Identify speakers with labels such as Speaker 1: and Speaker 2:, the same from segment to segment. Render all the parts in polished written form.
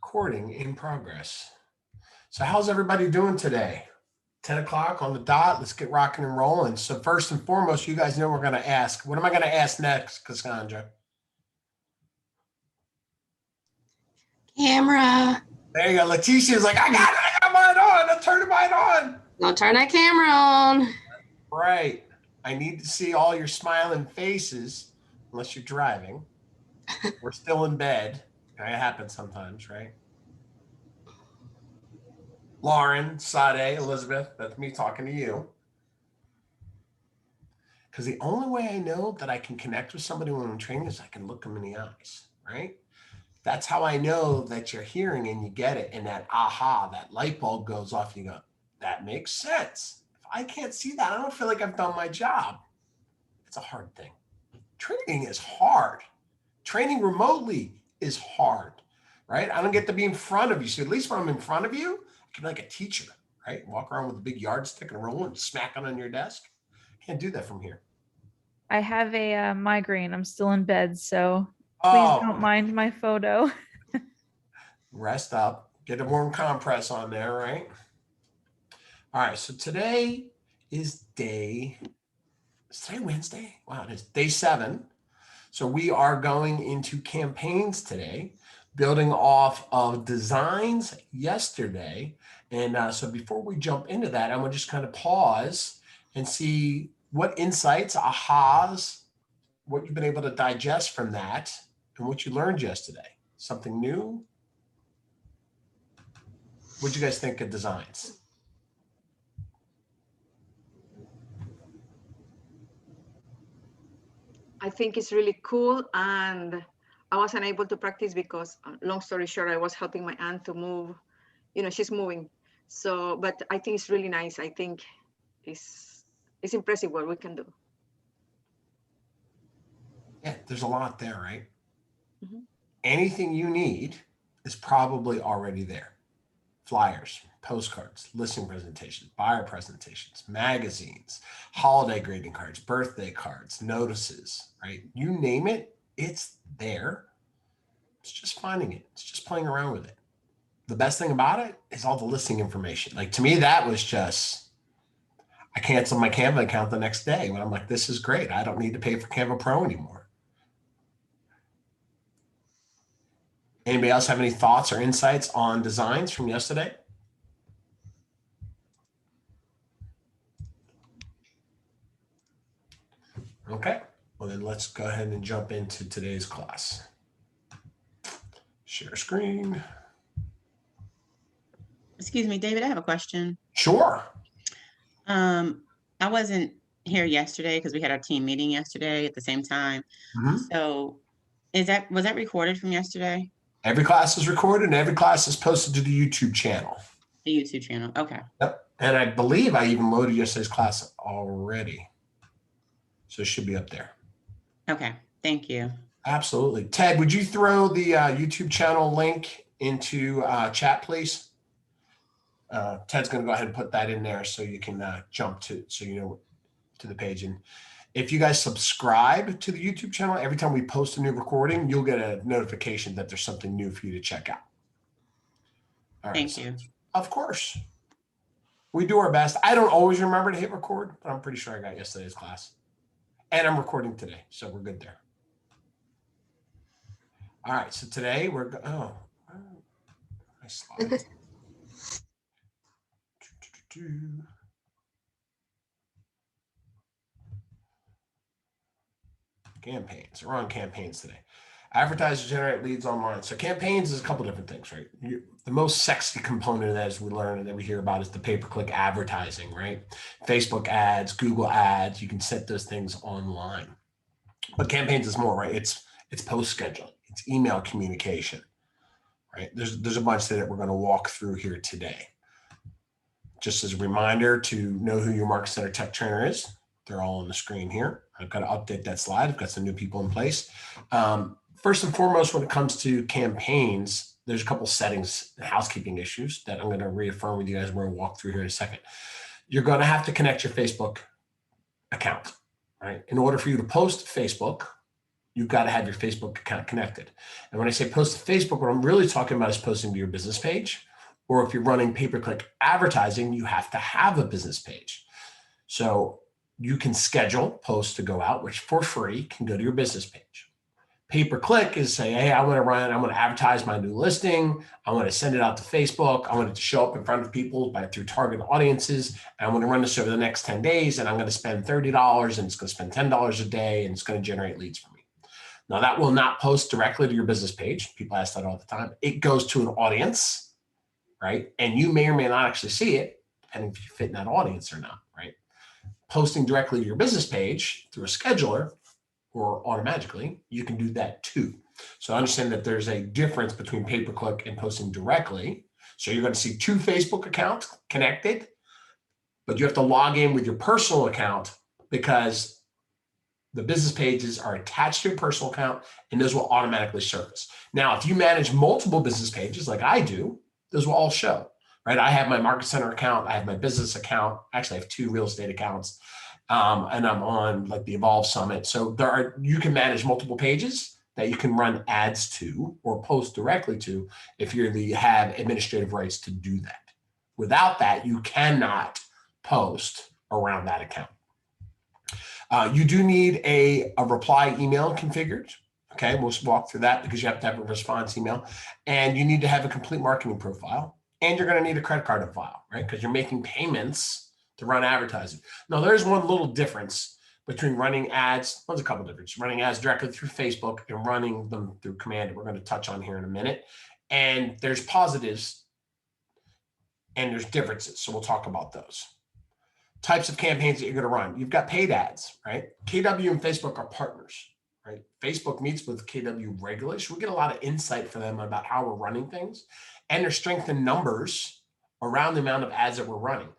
Speaker 1: Recording in progress. So how's everybody doing today? 10 o'clock on the dot. Let's get rocking and rolling. So first and foremost, you guys know we're going to ask. What am I going to ask next, Cassandra?
Speaker 2: Camera.
Speaker 1: There you go. Letitia's like, I got mine on. I'm turning mine on.
Speaker 2: Don't turn that camera on.
Speaker 1: Right. I need to see all your smiling faces, unless you're driving. We're still in bed. It happens sometimes, right? Lauren, Sade, Elizabeth, that's me talking to you. Because the only way I know that I can connect with somebody when I'm training is I can look them in the eyes, right? That's how I know that you're hearing and you get it. And that aha, that light bulb goes off. You go, that makes sense. If I can't see that, I don't feel like I've done my job. It's a hard thing. Training is hard. Training remotely is hard, right? I don't get to be in front of you. So at least when I'm in front of you, I can be like a teacher, right? Walk around with a big yardstick and a ruler and smack it on your desk. Can't do that from here.
Speaker 3: I have a migraine. I'm still in bed, so please don't mind my photo.
Speaker 1: Rest up. Get a warm compress on there, right? All right, so today is today Wednesday? Wow, it is day 7. So we are going into campaigns today, building off of designs yesterday. And so before we jump into that, I'm going to just kind of pause and see what insights, ahas, what you've been able to digest from that and what you learned yesterday. Something new? What'd you guys think of designs?
Speaker 4: I think it's really cool, and I wasn't able to practice because, long story short, I was helping my aunt to move. She's moving. So, but I think it's really nice. I think it's impressive what we can do.
Speaker 1: Yeah, there's a lot there, right?
Speaker 4: Mm-hmm.
Speaker 1: Anything you need is probably already there. Flyers, postcards, listing presentations, buyer presentations, magazines, holiday greeting cards, birthday cards, notices, right? You name it, it's there. It's just finding it. It's just playing around with it. The best thing about it is all the listing information. Like, to me, that was just, I canceled my Canva account the next day when I'm like, this is great. I don't need to pay for Canva Pro anymore. Anybody else have any thoughts or insights on designs from yesterday? Okay, well then let's go ahead and jump into today's class. Share screen.
Speaker 5: Excuse me, David, I have a question.
Speaker 1: Sure.
Speaker 5: I wasn't here yesterday because we had our team meeting yesterday at the same time.
Speaker 1: Mm-hmm.
Speaker 5: So was that recorded from yesterday?
Speaker 1: Every class is recorded and every class is posted to the YouTube channel.
Speaker 5: The YouTube channel, okay.
Speaker 1: Yep. And I believe I even loaded yesterday's class already. So it should be up there.
Speaker 5: Okay, thank you.
Speaker 1: Absolutely. Ted, would you throw the YouTube channel link into chat, please? Ted's going to go ahead and put that in there so you can jump to, to the page. And if you guys subscribe to the YouTube channel, every time we post a new recording, you'll get a notification that there's something new for you to check out. All right,
Speaker 5: Thank you.
Speaker 1: Of course. We do our best. I don't always remember to hit record, but I'm pretty sure I got yesterday's class. And I'm recording today, so we're good there. All right, so today we're my slides. Campaigns. We're on campaigns today. Advertise to generate leads online. So campaigns is a couple different things, right? The most sexy component of that, as we learn and that we hear about, is the pay-per-click advertising, right? Facebook ads, Google ads, you can set those things online. But campaigns is more, right? It's post scheduling, it's email communication, right? There's a bunch that we're going to walk through here today. Just as a reminder to know who your Market Center Tech Trainer is. They're all on the screen here. I've got to update that slide. I've got some new people in place. First and foremost, when it comes to campaigns, there's a couple settings and housekeeping issues that I'm going to reaffirm with you guys. We're going to walk through here in a second. You're going to have to connect your Facebook account, right? In order for you to post Facebook, you've got to have your Facebook account connected. And when I say post to Facebook, what I'm really talking about is posting to your business page. Or if you're running pay-per-click advertising, you have to have a business page. So you can schedule posts to go out, which for free can go to your business page. Pay-per-click is say, hey, I want to advertise my new listing. I want to send it out to Facebook. I want it to show up in front of people through target audiences. And I'm going to run this over the next 10 days. And I'm going to spend $30 and it's going to spend $10 a day and it's going to generate leads for me. Now that will not post directly to your business page. People ask that all the time. It goes to an audience, right? And you may or may not actually see it, depending if you fit in that audience or not, right? Posting directly to your business page through a scheduler or automatically, you can do that too. So understand that there's a difference between pay-per-click and posting directly. So you're going to see two Facebook accounts connected, but you have to log in with your personal account because the business pages are attached to your personal account and those will automatically surface. Now, if you manage multiple business pages like I do, those will all show, right? I have my Market Center account. I have my business account. Actually, I have two real estate accounts. And I'm on like the Evolve Summit. So you can manage multiple pages that you can run ads to or post directly to if you have administrative rights to do that. Without that, you cannot post around that account. You do need a reply email configured. Okay, we'll walk through that because you have to have a response email. And you need to have a complete marketing profile. And you're going to need a credit card on file, right? Because you're making payments to run advertising. Now, there's one little difference between running ads. There's a couple differences. Running ads directly through Facebook and running them through Command that we're going to touch on here in a minute. And there's positives and there's differences. So we'll talk about those. Types of campaigns that you're going to run. You've got paid ads, right? KW and Facebook are partners, right? Facebook meets with KW regularly. So we get a lot of insight from them about how we're running things and their strength in numbers around the amount of ads that we're running.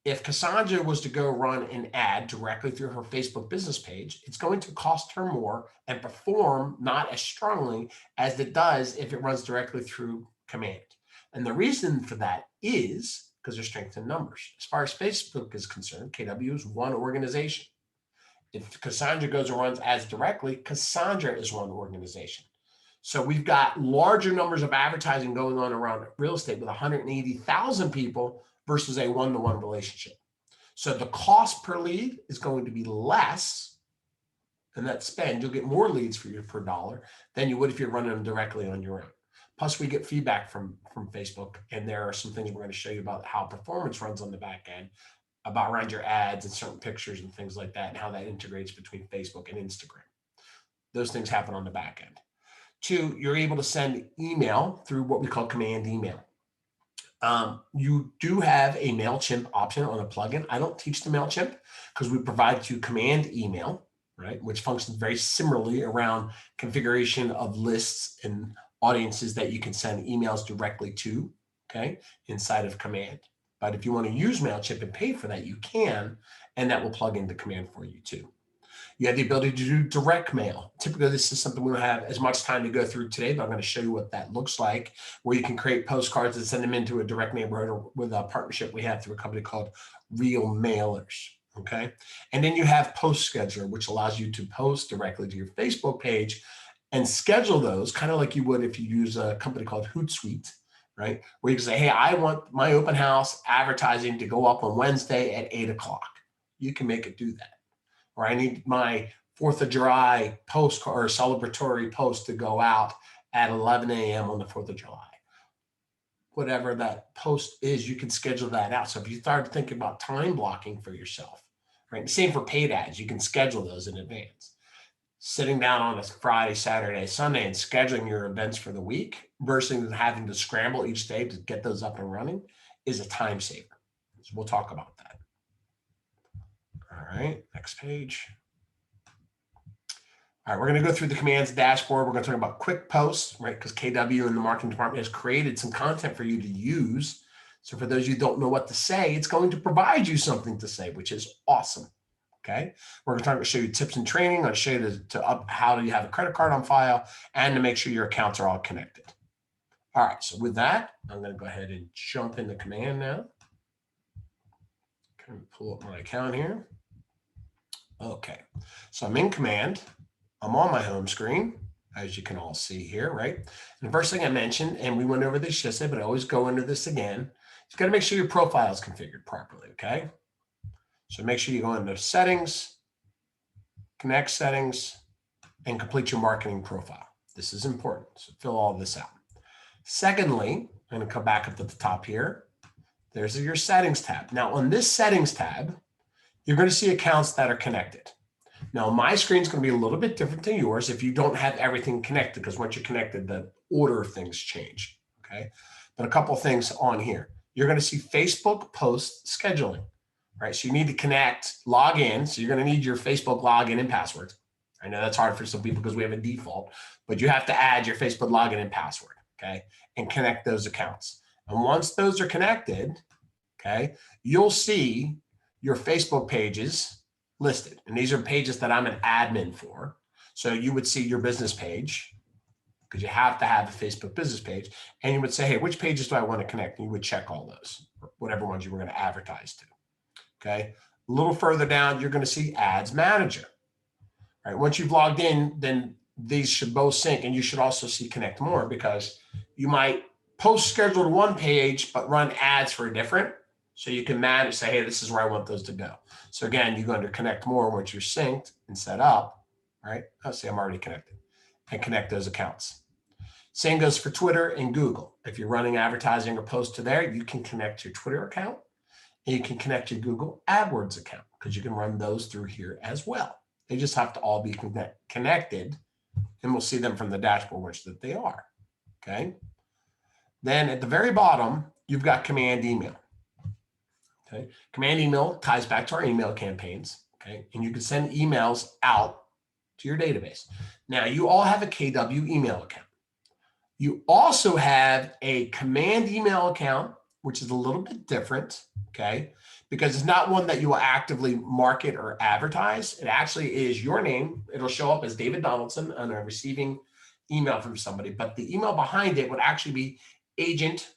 Speaker 1: If Cassandra was to go run an ad directly through her Facebook business page, it's going to cost her more and perform not as strongly as it does if it runs directly through Command. And the reason for that is because there's strength in numbers. As far as Facebook is concerned, KW is one organization. If Cassandra goes and runs ads directly, Cassandra is one organization. So we've got larger numbers of advertising going on around real estate with 180,000 people versus a one-to-one relationship. So the cost per lead is going to be less than that spend. You'll get more leads for your per dollar than you would if you're running them directly on your own. Plus, we get feedback from Facebook, and there are some things we're going to show you about how performance runs on the back end, about around your ads and certain pictures and things like that, and how that integrates between Facebook and Instagram. Those things happen on the back end. Two, you're able to send email through what we call Command Email. You do have a MailChimp option on a plugin. I don't teach the MailChimp because we provide you Command Email, right, which functions very similarly around configuration of lists and audiences that you can send emails directly to, okay, inside of Command. But if you want to use MailChimp and pay for that, you can, and that will plug into Command for you too. You have the ability to do direct mail. Typically, this is something we don't have as much time to go through today, but I'm going to show you what that looks like, where you can create postcards and send them into a direct neighborhood or with a partnership we have through a company called Real Mailers, okay? And then you have Post Scheduler, which allows you to post directly to your Facebook page and schedule those kind of like you would if you use a company called Hootsuite, right? Where you can say, hey, I want my open house advertising to go up on Wednesday at 8 o'clock. You can make it do that. Or I need my 4th of July post or celebratory post to go out at 11 a.m. on the 4th of July. Whatever that post is, you can schedule that out. So if you start thinking about time blocking for yourself, right? Same for paid ads, you can schedule those in advance. Sitting down on a Friday, Saturday, Sunday and scheduling your events for the week versus having to scramble each day to get those up and running is a time saver. So we'll talk about that. All right, next page. All right, we're going to go through the commands dashboard. We're going to talk about quick posts, right? Because KW in the marketing department has created some content for you to use. So for those of you who don't know what to say, it's going to provide you something to say, which is awesome. Okay, we're going to show you tips and training. I'm going to show you how do you have a credit card on file and to make sure your accounts are all connected. All right, so with that, I'm going to go ahead and jump into command now. Okay, pull up my account here. Okay, so I'm in command. I'm on my home screen, as you can all see here, right? And the first thing I mentioned, and we went over this yesterday, but I always go into this again, you've got to make sure your profile is configured properly, okay? So make sure you go into settings, connect settings, and complete your marketing profile. This is important, so fill all this out. Secondly, I'm going to come back up to the top here. There's your settings tab. Now on this settings tab, you're going to see accounts that are connected. Now my screen is going to be a little bit different than yours if you don't have everything connected, because once you're connected, the order of things change, okay? But a couple of things on here. You're going to see Facebook post scheduling, right? So you need to connect, log in. So you're going to need your Facebook login and password. I know that's hard for some people because we have a default, but you have to add your Facebook login and password, okay? And connect those accounts. And once those are connected, okay, you'll see your Facebook pages listed. And these are pages that I'm an admin for. So you would see your business page, because you have to have a Facebook business page. And you would say, hey, which pages do I want to connect? And you would check all those, whatever ones you were going to advertise to. Okay. A little further down, you're going to see Ads Manager. All right. Once you've logged in, then these should both sync, and you should also see Connect More, because you might post schedule to one page, but run ads for a different. So you can manage, say, hey, this is where I want those to go. So again, you go under Connect More once you're synced and set up, right? Oh, see, I'm already connected, and connect those accounts. Same goes for Twitter and Google. If you're running advertising or post to there, you can connect your Twitter account, and you can connect your Google AdWords account, because you can run those through here as well. They just have to all be connected, and we'll see them from the dashboard, which that they are, okay? Then at the very bottom, you've got command email. Okay. Command email ties back to our email campaigns. Okay. And you can send emails out to your database. Now you all have a KW email account. You also have a command email account, which is a little bit different. Okay. Because it's not one that you will actively market or advertise. It actually is your name. It'll show up as David Donaldson on a receiving email from somebody, but the email behind it would actually be agent,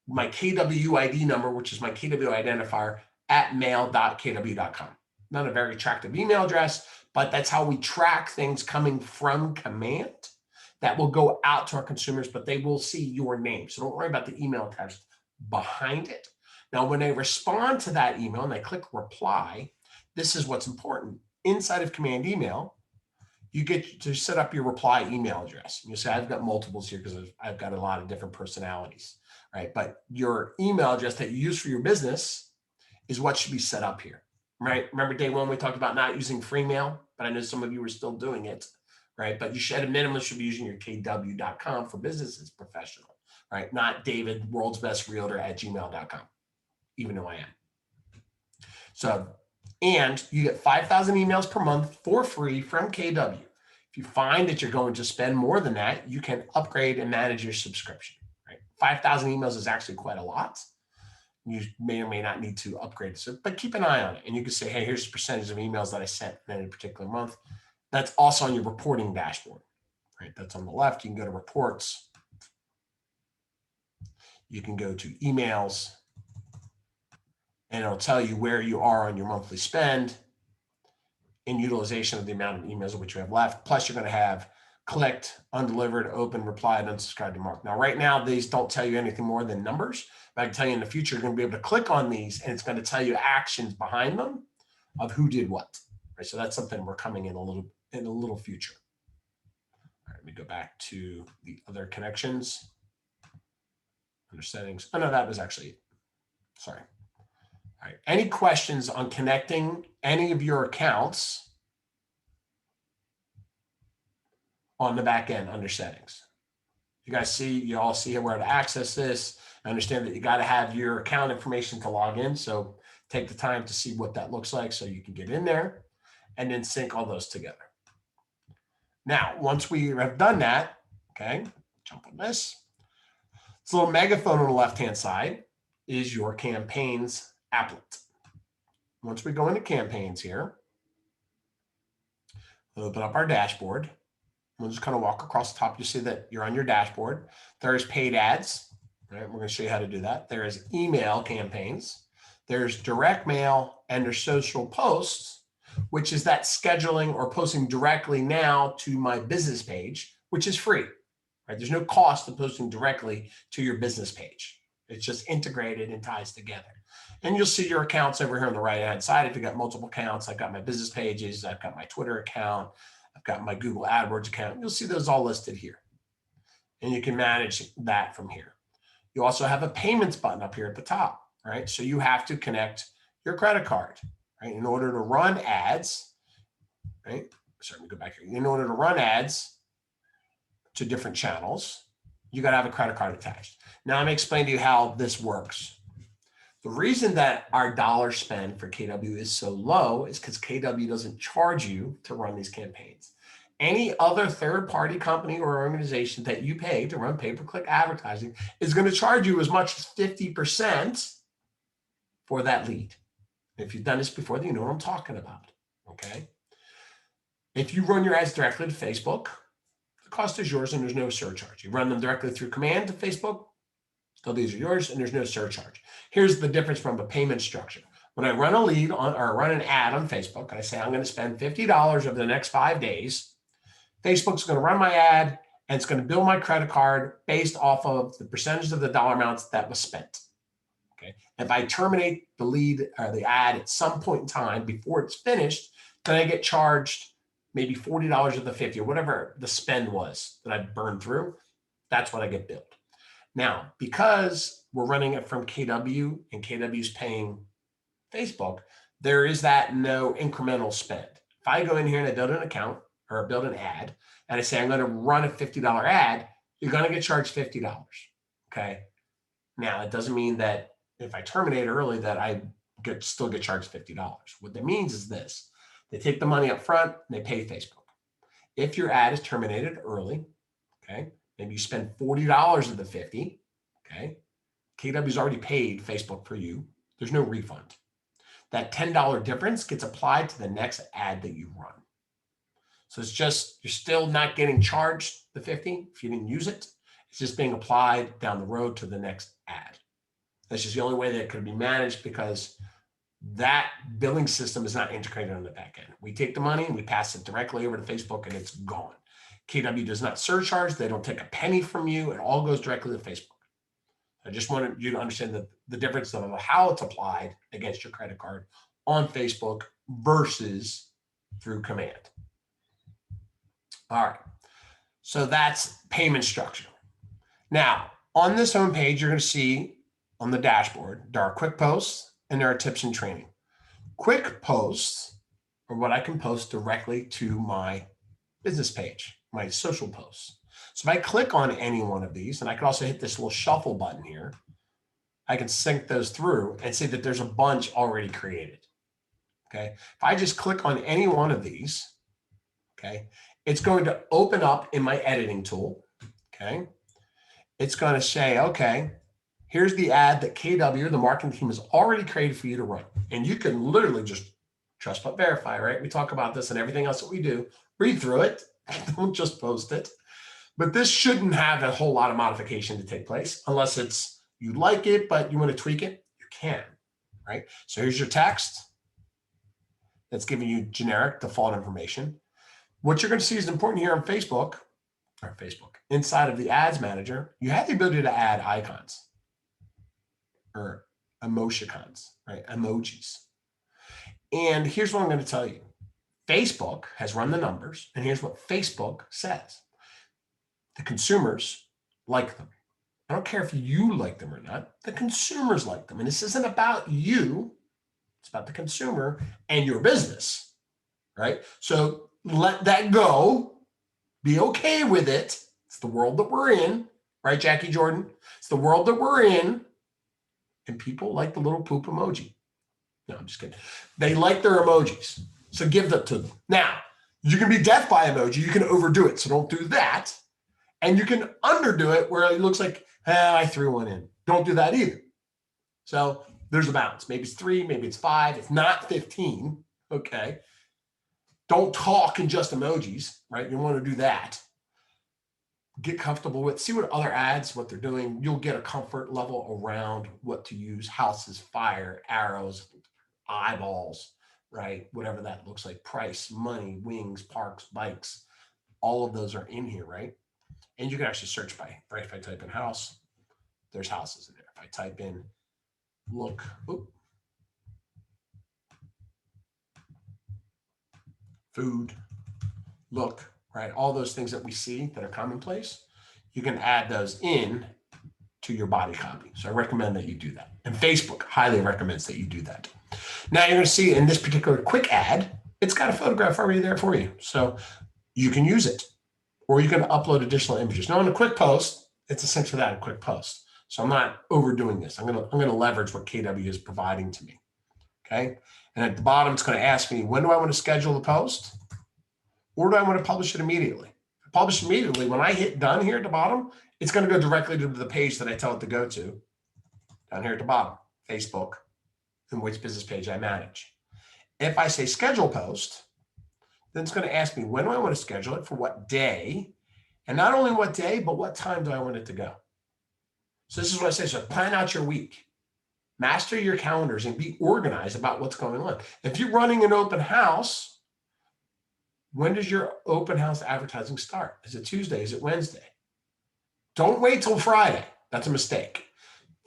Speaker 1: my KW ID number, which is my KW identifier, at mail.kw.com. Not a very attractive email address, but that's how we track things coming from command that will go out to our consumers, but they will see your name. So don't worry about the email attached behind it. Now, when they respond to that email and they click reply, this is what's important. Inside of command email, you get to set up your reply email address. And you say, I've got multiples here because I've got a lot of different personalities, right? But your email address that you use for your business is what should be set up here, right? Remember day one, we talked about not using free mail, but I know some of you are still doing it, right? But you should at a minimum should be using your kw.com for businesses professional, right? Not David, world's best realtor at gmail.com, even though I am. So, and you get 5,000 emails per month for free from KW. If you find that you're going to spend more than that, you can upgrade and manage your subscription, right? 5,000 emails is actually quite a lot. You may or may not need to upgrade it, but keep an eye on it. And you can say, hey, here's the percentage of emails that I sent in a particular month. That's also on your reporting dashboard, right? That's on the left. You can go to reports. You can go to emails, and it'll tell you where you are on your monthly spend in utilization of the amount of emails which you have left. Plus, you're going to have clicked, undelivered, open, replied, unsubscribed, and marked. Now, right now, these don't tell you anything more than numbers, but I can tell you in the future, you're going to be able to click on these, and it's going to tell you actions behind them of who did what. Right? So that's something we're coming in a little future. All right, let me go back to the other connections under settings. Oh no, that was actually it. Sorry. All right. Any questions on connecting any of your accounts on the back end under settings? You guys see, you all see where to access this. I understand that you got to have your account information to log in. So take the time to see what that looks like so you can get in there and then sync all those together. Now, once we have done that, okay, jump on this. This little megaphone on the left-hand side is your campaigns applet. Once we go into campaigns here, we'll open up our dashboard. We'll just kind of walk across the top. You see that you're on your dashboard. There's paid ads, right? We're going to show you how to do that. There is email campaigns. There's direct mail and there's social posts. which is that scheduling or posting directly now to my business page, which is free, right? There's no cost to posting directly to your business page. It's just integrated and ties together. And you'll see your accounts over here on the right-hand side. If you got multiple accounts, I've got my business pages, I've got my Twitter account, I've got my Google AdWords account. You'll see those all listed here. And you can manage that from here. You also have a payments button up here at the top, right? So you have to connect your credit card, right? In order to run ads, right? Sorry, let me go back here. In order to run ads to different channels, you got to have a credit card attached. Now let me explain to you how this works. The reason that our dollar spend for KW is so low is because KW doesn't charge you to run these campaigns. Any other third-party company or organization that you pay to run pay-per-click advertising is going to charge you as much as 50% for that lead. If you've done this before, then you know what I'm talking about, okay? If you run your ads directly to Facebook, the cost is yours and there's no surcharge. You run them directly through command to Facebook, so these are yours and there's no surcharge. Here's the difference from a payment structure. When I run a lead on or run an ad on Facebook, and I say I'm going to spend $50 over the next 5 days, Facebook's going to run my ad and it's going to bill my credit card based off of the percentage of the dollar amounts that was spent. Okay. If I terminate the lead or the ad at some point in time before it's finished, then I get charged maybe $40 of the 50 or whatever the spend was that I burned through. That's what I get billed. Now, because we're running it from KW and KW is paying Facebook, there is that no incremental spend. If I go in here and I build an account or build an ad and I say I'm going to run a $50 ad, you're going to get charged $50. Okay. Now, it doesn't mean that if I terminate early that I still get charged $50. What that means is this. They take the money up front and they pay Facebook. If your ad is terminated early, okay, maybe you spend $40 of the 50, okay, KW's already paid Facebook for you. There's no refund. That $10 difference gets applied to the next ad that you run. So it's just, you're still not getting charged the 50 if you didn't use it. It's just being applied down the road to the next ad. That's just the only way that it could be managed because that billing system is not integrated on the back end. We take the money and we pass it directly over to Facebook and it's gone. KW does not surcharge. They don't take a penny from you. It all goes directly to Facebook. I just wanted you to understand the difference of how it's applied against your credit card on Facebook versus through command. All right. So that's payment structure. Now, on this homepage, you're going to see on the dashboard, there are quick posts and there are tips and training. Quick posts are what I can post directly to my business page, my social posts. So if I click on any one of these, and I can also hit this little shuffle button here, I can sync those through and see that there's a bunch already created. Okay. If I just click on any one of these, okay, it's going to open up in my editing tool. Okay. It's going to say, okay, here's the ad that KW, the marketing team, has already created for you to run. And you can literally just trust but verify, right? We talk about this and everything else that we do. Read through it. Don't just post it. But this shouldn't have a whole lot of modification to take place unless it's you like it, but you want to tweak it, you can, right? So here's your text that's giving you generic default information. What you're going to see is important here on Facebook, inside of the ads manager, you have the ability to add icons or emoticons, right? Emojis. And here's what I'm going to tell you. Facebook has run the numbers, and here's what Facebook says. The consumers like them. I don't care if you like them or not. The consumers like them. And this isn't about you. It's about the consumer and your business, right? So let that go. Be okay with it. It's the world that we're in, right, Jackie Jordan? It's the world that we're in. And people like the little poop emoji. No, I'm just kidding. They like their emojis. So give that to them. Now, you can be death by emoji. You can overdo it. So don't do that. And you can underdo it where it looks like, I threw one in. Don't do that either. So there's a balance. Maybe it's 3, maybe it's 5. It's not 15. Okay. Don't talk in just emojis, right? You want to do that. Get comfortable with, see what other ads, what they're doing. You'll get a comfort level around what to use. Houses, fire, arrows, eyeballs, right? Whatever that looks like, price, money, wings, parks, bikes, all of those are in here, right? And you can actually search by, right? If I type in house, there's houses in there. If I type in look, food, look, right? All those things that we see that are commonplace, you can add those in to your body copy. So I recommend that you do that. And Facebook highly recommends that you do that. Now you're going to see in this particular quick ad, it's got a photograph already there for you. So you can use it, or you can upload additional images. Now in a quick post, it's essentially that, a quick post. So I'm not overdoing this. I'm going to leverage what KW is providing to me. Okay. And at the bottom, it's going to ask me, when do I want to schedule the post? Or do I want to publish it immediately? Publish immediately. When I hit done here at the bottom, it's going to go directly to the page that I tell it to go to down here at the bottom, Facebook, and which business page I manage. If I say schedule post, then it's going to ask me, when do I want to schedule it, for what day? And not only what day, but what time do I want it to go? So this is what I say. So plan out your week, master your calendars, and be organized about what's going on. If you're running an open house, when does your open house advertising start? Is it Tuesday? Is it Wednesday? Don't wait till Friday. That's a mistake.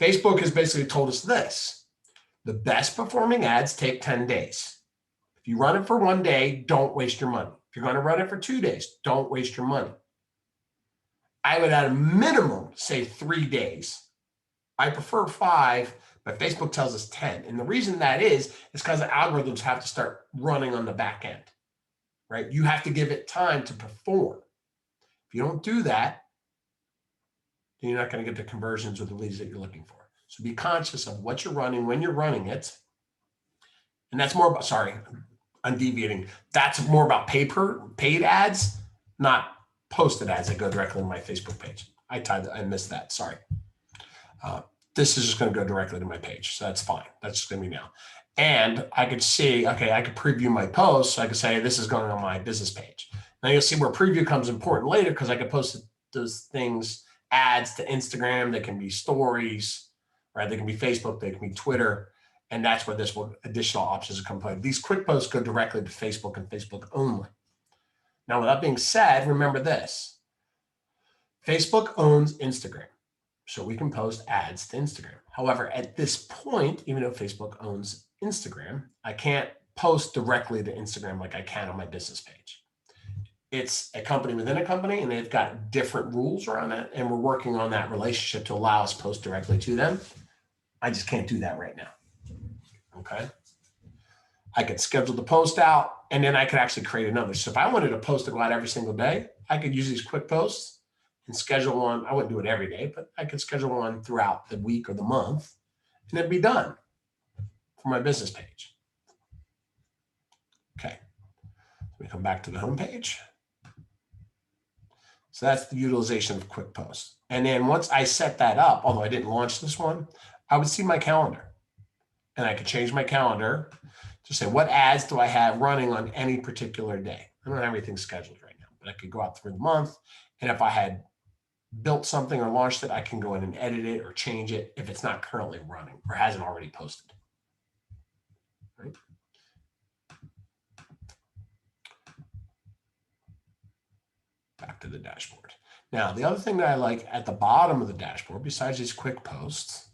Speaker 1: Facebook has basically told us this: the best performing ads take 10 days. If you run it for 1 day, don't waste your money. If you're going to run it for 2 days, don't waste your money. I would at a minimum say 3 days. I prefer 5, but Facebook tells us 10. And the reason that is because the algorithms have to start running on the back end, right? You have to give it time to perform. If you don't do that, then you're not going to get the conversions or the leads that you're looking for. So be conscious of what you're running, when you're running it. And that's more about, sorry, I'm deviating. That's more about paid ads, not posted ads that go directly to my Facebook page. I missed that, sorry. This is just going to go directly to my page. So that's fine. That's just going to be now. And I could see, okay, I could preview my post. So I could say, this is going on my business page. Now you'll see where preview comes important later, because I could post those things, ads to Instagram. They can be stories, right? They can be Facebook. They can be Twitter. And that's where this additional options come play. These quick posts go directly to Facebook and Facebook only. Now, with that being said, remember this. Facebook owns Instagram, so we can post ads to Instagram. However, at this point, even though Facebook owns Instagram, I can't post directly to Instagram like I can on my business page. It's a company within a company, and they've got different rules around that, and we're working on that relationship to allow us to post directly to them. I just can't do that right now. Okay. I could schedule the post out, and then I could actually create another. So if I wanted to post to go out every single day, I could use these quick posts and schedule one. I wouldn't do it every day, but I could schedule one throughout the week or the month, and it'd be done for my business page. Okay. Let me come back to the home page. So that's the utilization of quick posts. And then once I set that up, although I didn't launch this one, I would see my calendar. And I could change my calendar to say, what ads do I have running on any particular day? I don't have everything scheduled right now, but I could go out through the month. And if I had built something or launched it, I can go in and edit it or change it if it's not currently running or hasn't already posted. Right? Back to the dashboard. Now, the other thing that I like at the bottom of the dashboard, besides these quick posts,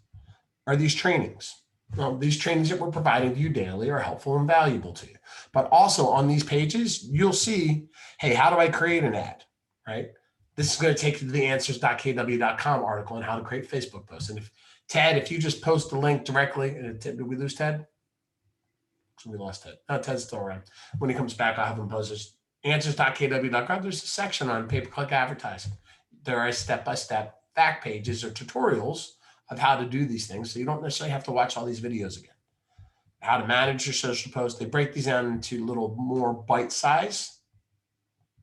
Speaker 1: are these trainings. Well, these trainings that we're providing to you daily are helpful and valuable to you. But also on these pages, you'll see, hey, how do I create an ad, right? This is going to take you to the answers.kw.com article on how to create Facebook posts. And if you just post the link directly, and did we lose Ted? We lost Ted. No, Ted's still around. When he comes back, I'll have him post this. Answers.kw.com. There's a section on pay-per-click advertising. There are step-by-step fact pages or tutorials of how to do these things. So you don't necessarily have to watch all these videos again. How to manage your social posts. They break these down into little more bite-size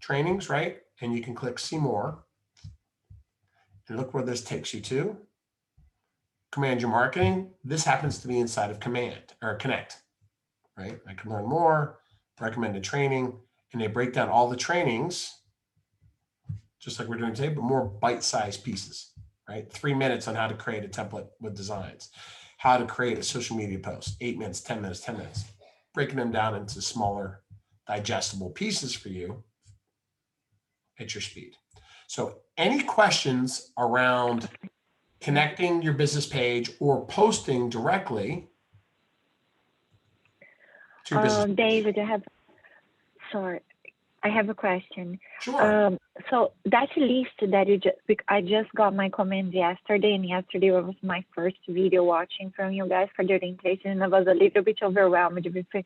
Speaker 1: trainings, right? And you can click see more. And look where this takes you to. Command your marketing. This happens to be inside of Command or Connect, right? I can learn more, recommended training, and they break down all the trainings, just like we're doing today, but more bite-sized pieces. Right? 3 minutes on how to create a template with designs, how to create a social media post, 8 minutes, 10 minutes, 10 minutes. breaking them down into smaller digestible pieces for you at your speed. So any questions around connecting your business page or posting directly to your business page?
Speaker 6: David, I have a question.
Speaker 1: Sure.
Speaker 6: So that list that I just got my command yesterday, and yesterday was my first video watching from you guys for the orientation, and I was a little bit overwhelmed with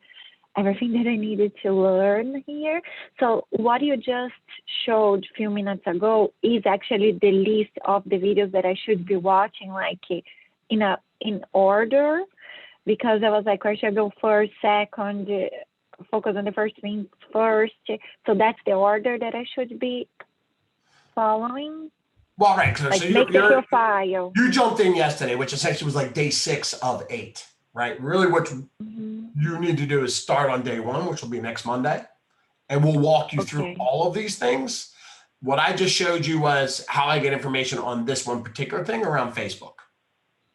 Speaker 6: everything that I needed to learn here. So what you just showed a few minutes ago is actually the list of the videos that I should be watching, like in order, because I was like, where should I go first, second, focus on the first thing first. So that's the order that I should be following.
Speaker 1: Well, right. So,
Speaker 6: Like
Speaker 1: so
Speaker 6: make the profile.
Speaker 1: you jumped in yesterday, which essentially was like day 6 of 8, right? Really what you need to do is start on day 1, which will be next Monday. And we'll walk you through all of these things. What I just showed you was how I get information on this one particular thing around Facebook,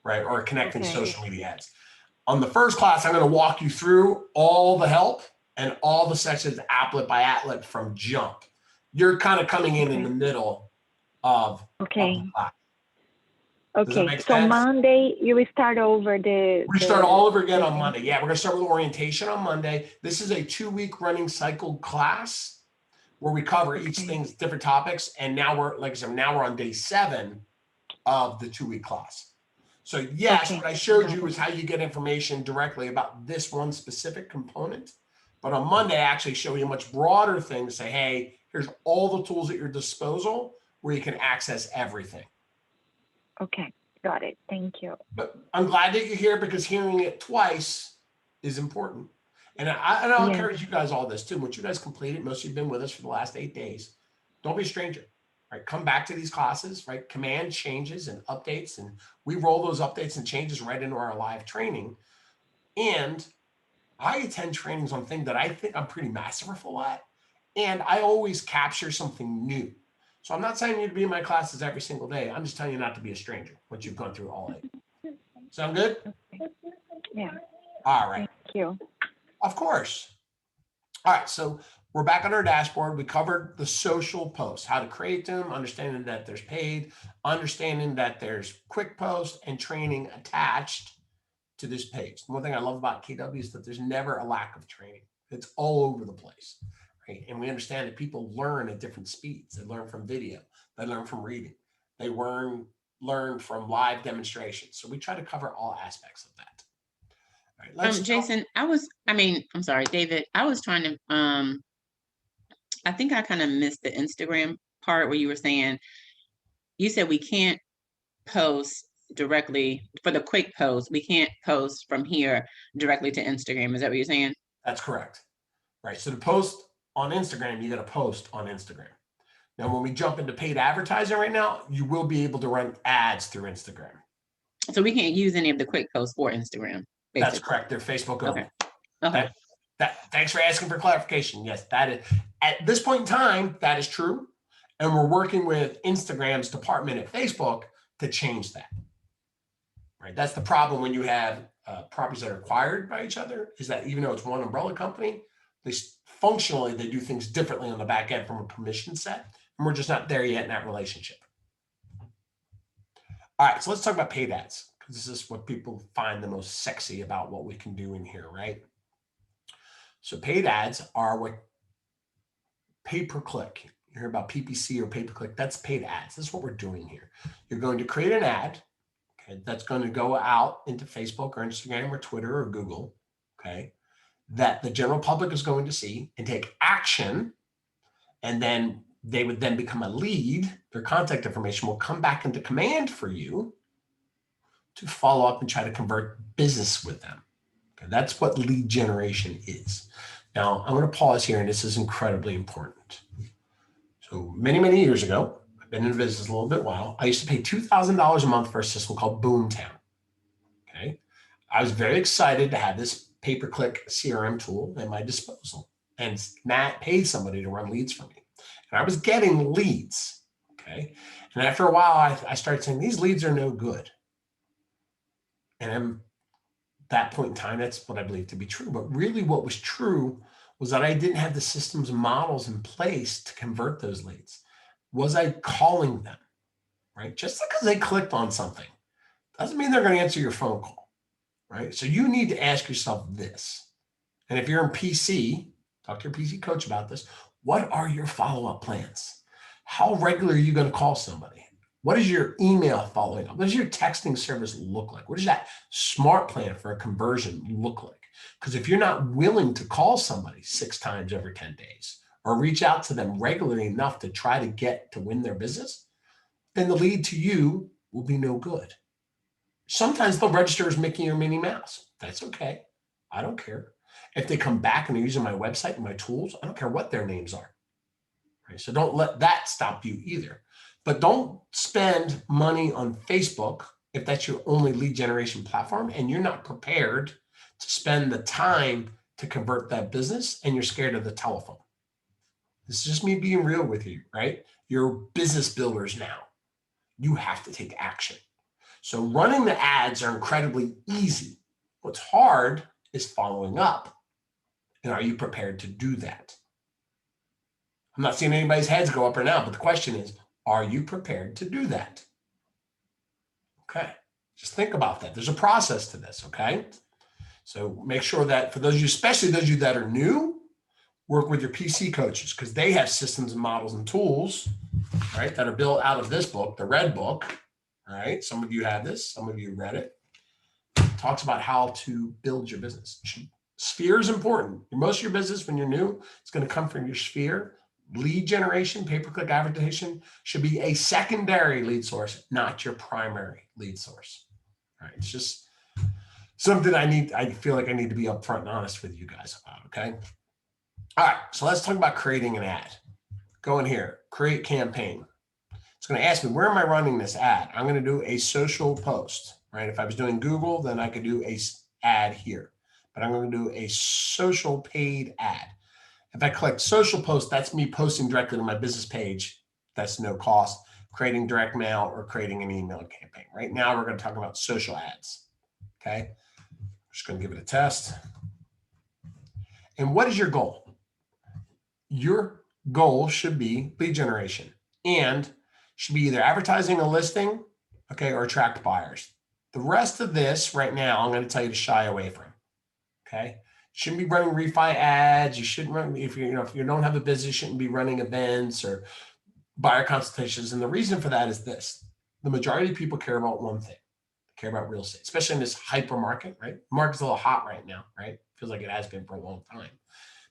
Speaker 1: right? Or connecting social media ads. On the first class, I'm going to walk you through all the help and all the sections applet by applet from jump. You're kind of coming in the middle of the class.
Speaker 6: So Monday, you will start over
Speaker 1: We start all over again on Monday. Yeah, we're going to start with orientation on Monday. This is a 2-week running cycle class where we cover each thing's different topics. And now we're, like I said, now we're on day 7 of the 2-week class. So yes, what I showed you is how you get information directly about this one specific component. But on Monday, I actually show you a much broader thing to say, hey, here's all the tools at your disposal where you can access everything.
Speaker 6: Okay, got it. Thank you.
Speaker 1: But I'm glad that you're here because hearing it twice is important. And I'll encourage you guys all this too. Once you guys complete it, most of you have been with us for the last 8 days. Don't be a stranger. Right, come back to these classes, right? Command changes and updates, and we roll those updates and changes right into our live training. And I attend trainings on things that I think I'm pretty masterful at, and I always capture something new. So I'm not telling you to be in my classes every single day. I'm just telling you not to be a stranger once you've gone through all 8. Sound good?
Speaker 6: Yeah.
Speaker 1: All right.
Speaker 6: Thank you.
Speaker 1: Of course. All right, so we're back on our dashboard. We covered the social posts, how to create them, understanding that there's paid, understanding that there's quick posts and training attached to this page. The one thing I love about KW is that there's never a lack of training. It's all over the place, right? And we understand that people learn at different speeds. They learn from video, they learn from reading, they learn from live demonstrations. So we try to cover all aspects of that. All right,
Speaker 5: Jason, I'm sorry, David, I was trying to, I think I kind of missed the Instagram part where you were saying, you said we can't post directly for the quick post. We can't post from here directly to Instagram. Is that what you're saying?
Speaker 1: That's correct. Right. So to post on Instagram, you got to post on Instagram. Now, when we jump into paid advertising right now, you will be able to run ads through Instagram.
Speaker 5: So we can't use any of the quick posts for Instagram. Basically.
Speaker 1: That's correct. They're Facebook only.
Speaker 5: Okay.
Speaker 1: Thanks for asking for clarification. Yes, that is at this point in time, that is true. And we're working with Instagram's department at Facebook to change that. Right. That's the problem when you have properties that are acquired by each other, is that even though it's one umbrella company, functionally they do things differently on the back end from a permission set. And we're just not there yet in that relationship. All right, so let's talk about paid ads, because this is what people find the most sexy about what we can do in here, right? So paid ads are what pay-per-click. You hear about PPC or pay-per-click, that's paid ads. This is what we're doing here. You're going to create an ad, okay, that's going to go out into Facebook or Instagram or Twitter or Google, okay, that the general public is going to see and take action, and then they would then become a lead. Their contact information will come back into command for you to follow up and try to convert business with them. Okay, that's what lead generation is. Now, I'm going to pause here, and this is incredibly important. So many, many years ago, I've been in business a little bit while, I used to pay $2,000 a month for a system called Boomtown. Okay, I was very excited to have this pay-per-click CRM tool at my disposal, and Matt paid somebody to run leads for me. And I was getting leads, okay? And after a while, I started saying, these leads are no good. And that point in time, that's what I believe to be true. But really what was true was that I didn't have the systems and models in place to convert those leads. Was I calling them, right? Just because they clicked on something doesn't mean they're going to answer your phone call, right? So you need to ask yourself this. And if you're in PC, talk to your PC coach about this. What are your follow-up plans? How regular are you going to call somebody? What is your email following up? What does your texting service look like? What does that smart plan for a conversion look like? Because if you're not willing to call somebody 6 times every 10 days or reach out to them regularly enough to try to get to win their business, then the lead to you will be no good. Sometimes they'll register as Mickey or Minnie Mouse. That's okay. I don't care. If they come back and they're using my website and my tools, I don't care what their names are. Right? So don't let that stop you either. But don't spend money on Facebook if that's your only lead generation platform and you're not prepared to spend the time to convert that business and you're scared of the telephone. This is just me being real with you, right? You're business builders now. You have to take action. So running the ads are incredibly easy. What's hard is following up. And are you prepared to do that? I'm not seeing anybody's heads go up or down, but the question is, are you prepared to do that? Okay, just think about that. There's a process to this, okay? So make sure that for those of you, especially those of you that are new, work with your PC coaches because they have systems and models and tools, right, that are built out of this book, the red book, all right? Some of you have this, some of you read it. It talks about how to build your business. Sphere is important. Most of your business, when you're new, it's going to come from your sphere. Lead generation, pay-per-click advertising should be a secondary lead source, not your primary lead source. All right, it's just something I feel like I need to be upfront and honest with you guys about, okay? All right, so let's talk about creating an ad. Go in here, create campaign. It's going to ask me, where am I running this ad? I'm going to do a social post, right? If I was doing Google, then I could do a ad here, but I'm going to do a social paid ad. If I click social post, that's me posting directly to my business page. That's no cost, creating direct mail or creating an email campaign. Right now, we're going to talk about social ads. Okay. I'm just going to give it a test. And what is your goal? Your goal should be lead generation and should be either advertising a listing, okay, or attract buyers. The rest of this right now, I'm going to tell you to shy away from. Okay. Shouldn't be running refi ads. You shouldn't run, if you don't have a business, you shouldn't be running events or buyer consultations. And the reason for that is this. The majority of people care about one thing. They care about real estate, especially in this hyper market, right? The market's a little hot right now, right? Feels like it has been for a long time.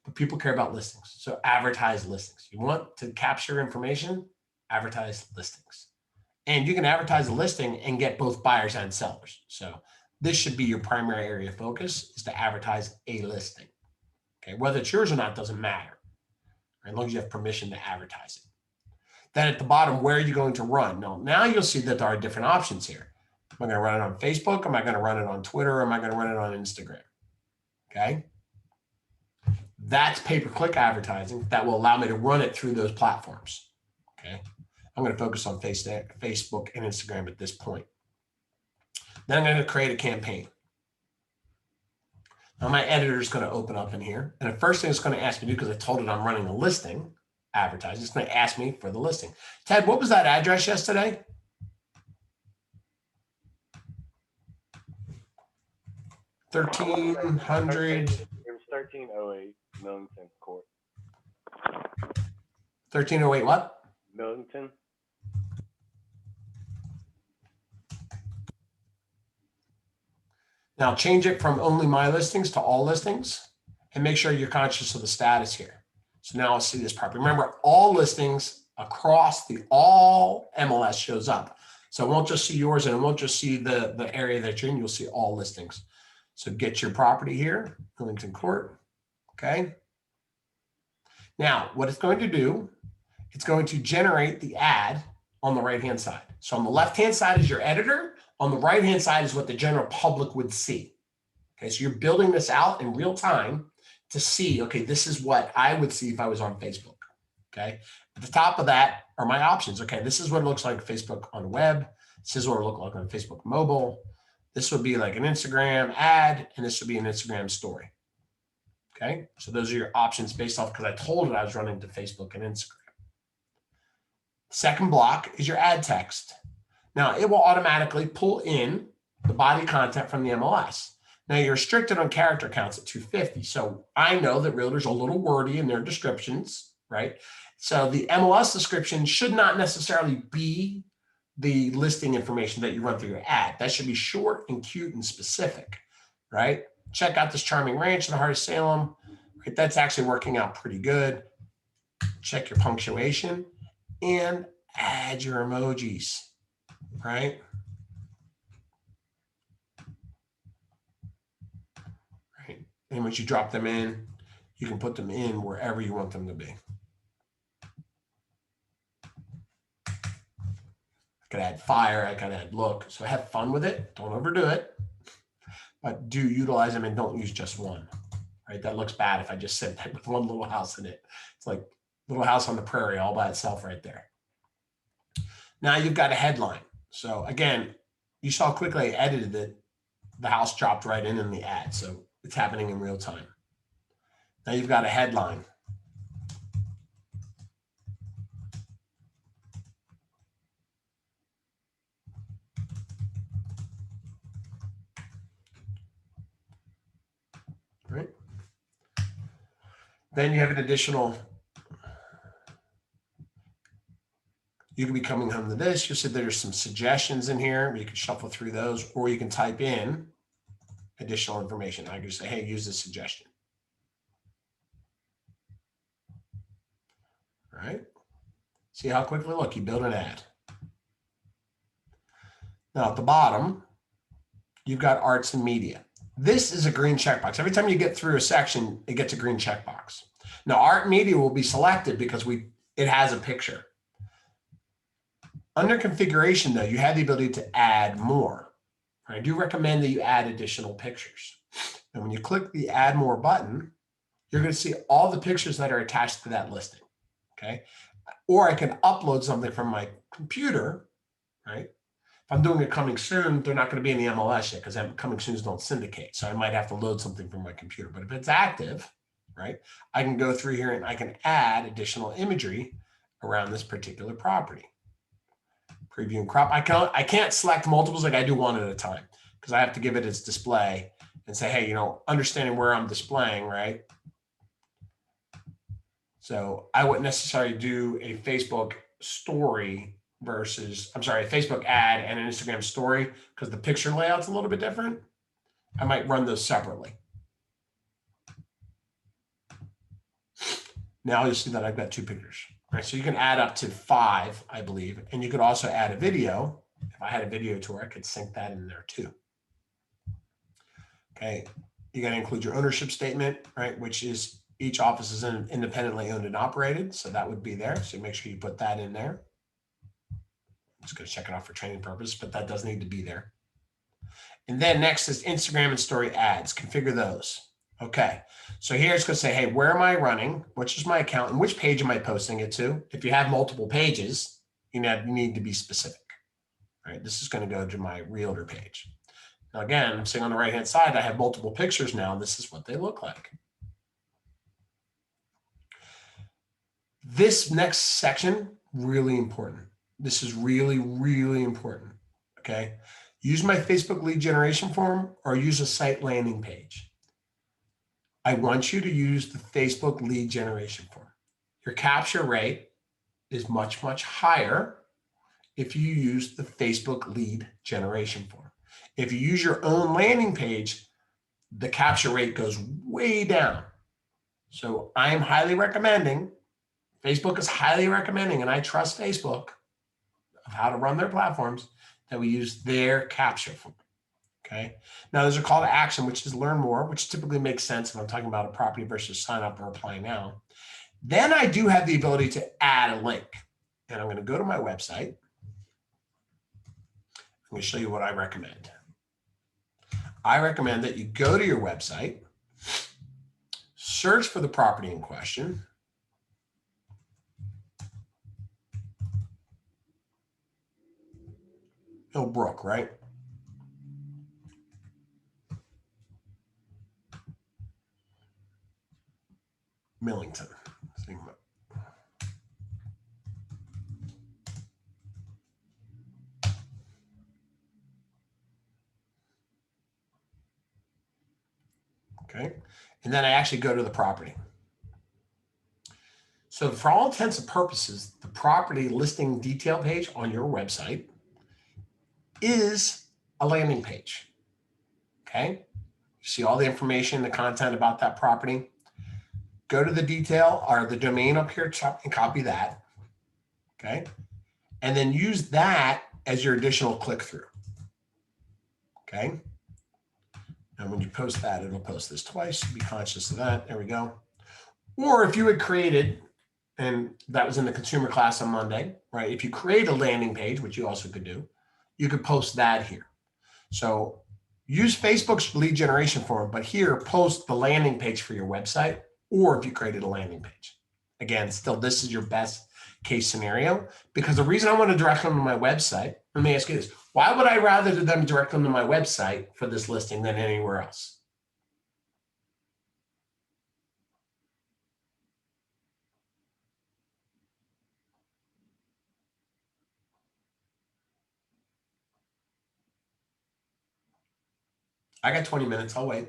Speaker 1: But people care about listings. So advertise listings. You want to capture information, advertise listings. And you can advertise a listing and get both buyers and sellers. So this should be your primary area of focus, is to advertise a listing. Okay, whether it's yours or not doesn't matter, right? As long as you have permission to advertise it. Then at the bottom, where are you going to run? Now you'll see that there are different options here. Am I going to run it on Facebook? Am I going to run it on Twitter? Or am I going to run it on Instagram? Okay, that's pay-per-click advertising that will allow me to run it through those platforms. Okay, I'm going to focus on Facebook and Instagram at this point. Then I'm going to create a campaign. Now my editor is going to open up in here. And the first thing it's going to ask me to do, because I told it I'm running a listing advertising, it's going to ask me for the listing. Ted, what was that address yesterday? $1,300.
Speaker 7: It was 1308 Millington Court.
Speaker 1: 1308 what?
Speaker 7: Millington.
Speaker 1: Now change it from only my listings to all listings and make sure you're conscious of the status here. So now I'll see this property. Remember, all listings across all MLS shows up. So it won't just see yours and it won't just see the area that you're in, you'll see all listings. So get your property here, Millington Court, okay? Now, what it's going to do, it's going to generate the ad on the right-hand side. So on the left-hand side is your editor. On the right-hand side is what the general public would see. Okay, so you're building this out in real time to see, okay, this is what I would see if I was on Facebook. Okay, at the top of that are my options. Okay, this is what it looks like Facebook on the web. This is what it looks like on Facebook mobile. This would be like an Instagram ad, and this would be an Instagram story. Okay, so those are your options based off, because I told it I was running to Facebook and Instagram. Second block is your ad text. Now it will automatically pull in the body content from the MLS. Now you're restricted on character counts at 250. So I know that realtors are a little wordy in their descriptions, right? So the MLS description should not necessarily be the listing information that you run through your ad. That should be short and cute and specific, right? Check out this charming ranch in the heart of Salem, right? That's actually working out pretty good. Check your punctuation and add your emojis, right? Right. And once you drop them in, you can put them in wherever you want them to be. I could add fire, I could add look. So have fun with it. Don't overdo it, but do utilize them and don't use just one, right? That looks bad if I just said that with one little house in it. It's like little house on the prairie all by itself right there. Now you've got a headline. So again, you saw quickly I edited it. The house dropped right in the ad. So it's happening in real time. Now you've got a headline. Right. Then you have an additional, you can be coming home to this. You'll see there's some suggestions in here. You can shuffle through those, or you can type in additional information. I can say, hey, use this suggestion. All right. See how quickly, look, you build an ad. Now at the bottom, you've got arts and media. This is a green checkbox. Every time you get through a section, it gets a green checkbox. Now art and media will be selected because it has a picture. Under configuration though, you have the ability to add more. I do recommend that you add additional pictures. And when you click the add more button, you're going to see all the pictures that are attached to that listing. Okay. Or I can upload something from my computer, right? If I'm doing a coming soon, they're not going to be in the MLS yet because coming soons don't syndicate. So I might have to load something from my computer. But if it's active, right, I can go through here and I can add additional imagery around this particular property. Preview and crop. I can't select multiples like I do one at a time because I have to give it its display and say, hey, understanding where I'm displaying, right? So I wouldn't necessarily do a Facebook story versus, a Facebook ad and an Instagram story because the picture layout's a little bit different. I might run those separately. Now you'll see that I've got two pictures, right? So you can add up to 5, I believe. And you could also add a video. If I had a video tour, I could sync that in there too. Okay. You got to include your ownership statement, right? Which is each office is independently owned and operated. So that would be there. So make sure you put that in there. I'm just going to check it off for training purposes, but that does need to be there. And then next is Instagram and story ads. Configure those. Okay. So here it's going to say, hey, where am I running? Which is my account and which page am I posting it to? If you have multiple pages, you need to be specific. All right. This is going to go to my realtor page. Now, again, I'm seeing on the right-hand side, I have multiple pictures now. This is what they look like. This next section, really important. This is really, really important. Okay. Use my Facebook lead generation form or use a site landing page. I want you to use the Facebook lead generation form. Your capture rate is much, much higher if you use the Facebook lead generation form. If you use your own landing page, the capture rate goes way down. So I am highly recommending, Facebook is highly recommending, and I trust Facebook of how to run their platforms, that we use their capture form. Okay. Now there's a call to action, which is learn more, which typically makes sense if I'm talking about a property versus sign up or apply now. Then I do have the ability to add a link, and I'm going to go to my website. I'm going to show you what I recommend. I recommend that you go to your website, search for the property in question. Hillbrook, right? Okay. And then I actually go to the property. So for all intents and purposes, the property listing detail page on your website is a landing page. Okay. You see all the information, the content about that property. Go to the detail or the domain up here and copy that. Okay. And then use that as your additional click through. Okay. And when you post that, it'll post this twice. Be conscious of that. There we go. Or if you had created, and that was in the consumer class on Monday, right? If you create a landing page, which you also could do, you could post that here. So use Facebook's lead generation form, but here post the landing page for your website, or if you created a landing page. Again, still, this is your best case scenario, because the reason I want to direct them to my website, let me ask you this, why would I rather them direct them to my website for this listing than anywhere else? I got 20 minutes. I'll wait.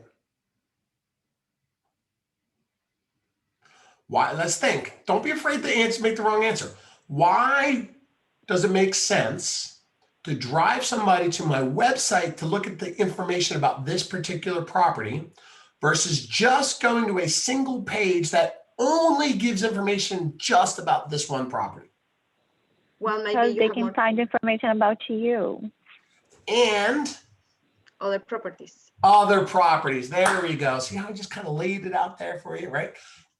Speaker 1: Why? Let's think. Don't be afraid to answer, make the wrong answer. Why does it make sense to drive somebody to my website to look at the information about this particular property versus just going to a single page that only gives information just about this one property?
Speaker 4: Well, maybe
Speaker 6: Because
Speaker 4: you
Speaker 6: they
Speaker 4: have
Speaker 6: can
Speaker 4: more
Speaker 6: find information about you.
Speaker 1: And
Speaker 4: other properties.
Speaker 1: other properties. There we go. See how I just kind of laid it out there for you, right?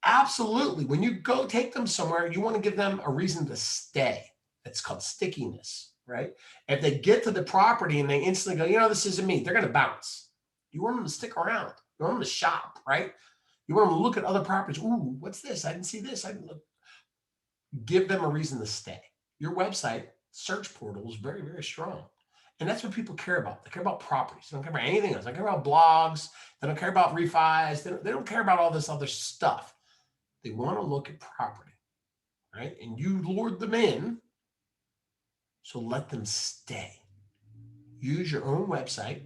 Speaker 1: Absolutely. When you go take them somewhere, you want to give them a reason to stay. It's called stickiness, right? If they get to the property and they instantly go, you know, this isn't me, they're going to bounce. You want them to stick around. You want them to shop, right? You want them to look at other properties. Ooh, what's this? I didn't see this. I didn't look. Give them a reason to stay. Your website search portal is very, very strong. And that's what people care about. They care about properties. They don't care about anything else. They care about blogs. They don't care about refis. They don't care about all this other stuff. They want to look at property, right? And you lured them in, so let them stay. Use your own website.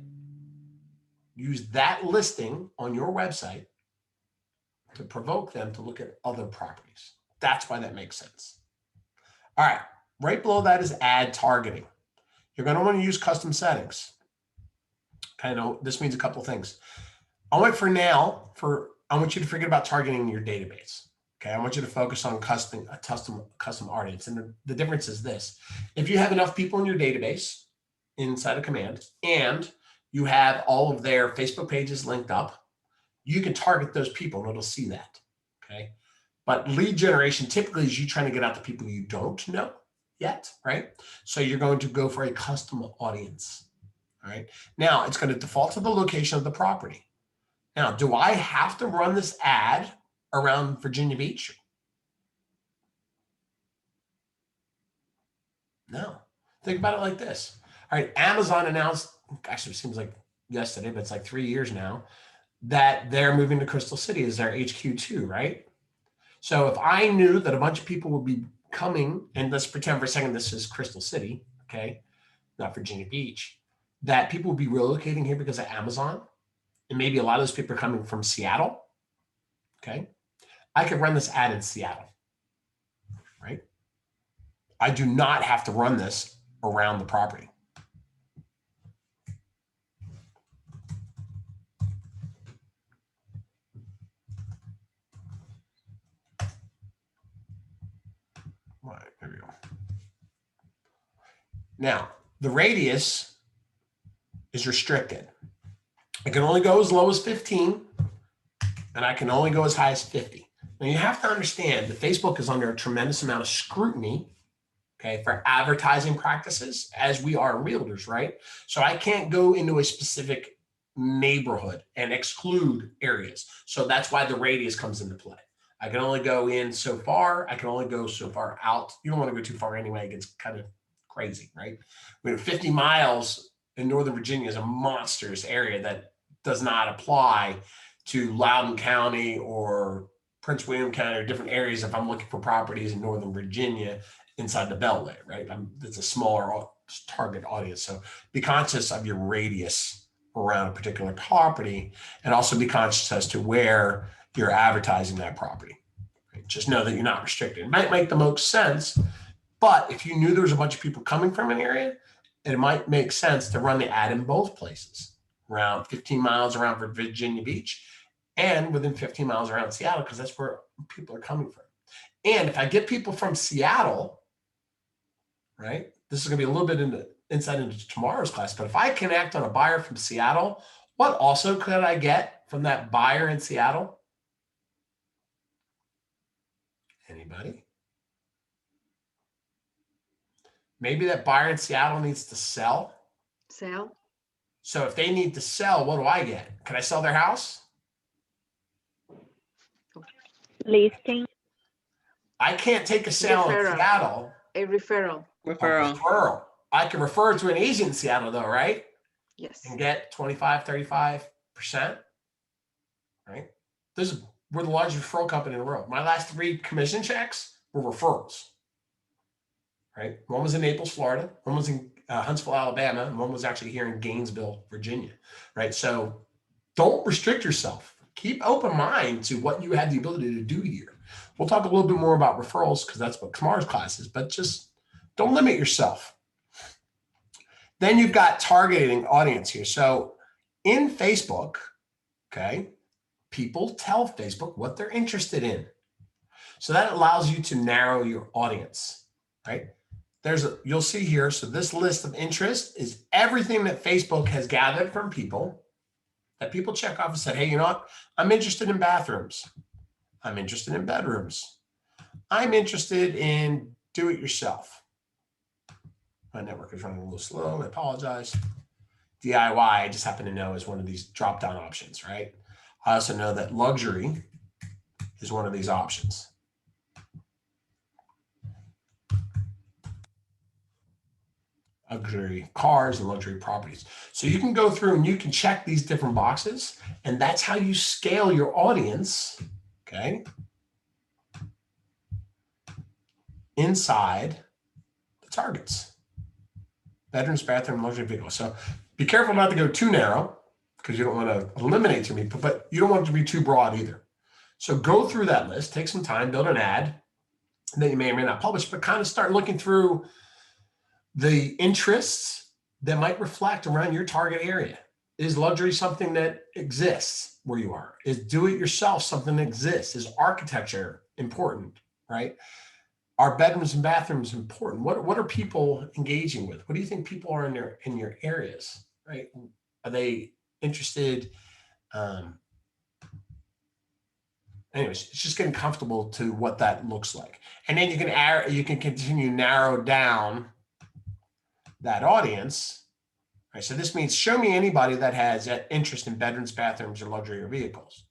Speaker 1: Use that listing on your website to provoke them to look at other properties. That's why that makes sense. All right, right below that is ad targeting. You're going to want to use custom settings. I know this means a couple of things. I want you to forget about targeting your database. Okay, I want you to focus on custom audience. And the difference is this. If you have enough people in your database inside a command and you have all of their Facebook pages linked up, you can target those people and it'll see that. Okay. But lead generation typically is you trying to get out to people you don't know yet, right? So you're going to go for a custom audience. All right. Now it's going to default to the location of the property. Now, do I have to run this ad around Virginia Beach? No. Think about it like this. All right. Amazon announced, actually, it seems like yesterday, but it's like 3 years now, that they're moving to Crystal City as their HQ too, right? So if I knew that a bunch of people would be coming, and let's pretend for a second this is Crystal City, okay, not Virginia Beach, that people would be relocating here because of Amazon, and maybe a lot of those people are coming from Seattle, okay, I could run this ad in Seattle, right? I do not have to run this around the property. All right, there we go. Now, the radius is restricted. I can only go as low as 15, and I can only go as high as 50. Now, you have to understand that Facebook is under a tremendous amount of scrutiny, okay, for advertising practices, as we are realtors, right? So I can't go into a specific neighborhood and exclude areas. So that's why the radius comes into play. I can only go in so far. I can only go so far out. You don't want to go too far anyway. It gets kind of crazy, right? 50 miles in Northern Virginia is a monstrous area that does not apply to Loudoun County or Prince William County or different areas if I'm looking for properties in Northern Virginia inside the Beltway, right? It's a smaller target audience. So be conscious of your radius around a particular property, and also be conscious as to where you're advertising that property. Right? Just know that you're not restricted. It might make the most sense, but if you knew there was a bunch of people coming from an area, it might make sense to run the ad in both places, around 15 miles around Virginia Beach and within 15 miles around Seattle, because that's where people are coming from. And if I get people from Seattle, right, this is going to be a little bit insight into tomorrow's class, but if I connect on a buyer from Seattle, what also could I get from that buyer in Seattle? Anybody? Maybe that buyer in Seattle needs to sell.
Speaker 4: Sell.
Speaker 1: So if they need to sell, what do I get? Can I sell their house?
Speaker 6: Listing.
Speaker 1: I can't take a sale in
Speaker 4: Referral.
Speaker 1: Seattle.
Speaker 4: A referral.
Speaker 1: A
Speaker 5: Referral.
Speaker 1: referral. I can refer to an agent in Seattle though, right?
Speaker 4: Yes.
Speaker 1: And get 25, 35%, right? We're the largest referral company in the world. My last 3 commission checks were referrals, right? One was in Naples, Florida. One was in Huntsville, Alabama. And one was actually here in Gainesville, Virginia, right? So don't restrict yourself. Keep open mind to what you have the ability to do here. We'll talk a little bit more about referrals because that's what tomorrow's class is, but just don't limit yourself. Then you've got targeting audience here. So in Facebook, okay, people tell Facebook what they're interested in. So that allows you to narrow your audience, right? You'll see here, so this list of interest is everything that Facebook has gathered from people that people check off and said, hey, you know what? I'm interested in bathrooms. I'm interested in bedrooms. I'm interested in do-it-yourself. My network is running a little slow. I apologize. DIY, I just happen to know is one of these drop-down options, right? I also know that luxury is one of these options. Luxury cars and luxury properties. So you can go through and you can check these different boxes, and that's how you scale your audience, okay, inside the targets. Bedrooms, bathroom, luxury vehicles. So be careful not to go too narrow because you don't want to eliminate too many, but you don't want it to be too broad either. So go through that list, take some time, build an ad that you may or may not publish, but kind of start looking through the interests that might reflect around your target area. Is luxury something that exists where you are? Is do-it-yourself something that exists? Is architecture important, right? Are bedrooms and bathrooms important? What are people engaging with? What do you think people are in your areas, right? Are they interested? Anyways, it's just getting comfortable to what that looks like. And then you can continue to narrow down that audience, right? So this means show me anybody that has that interest in bedrooms, bathrooms, or luxury or vehicles.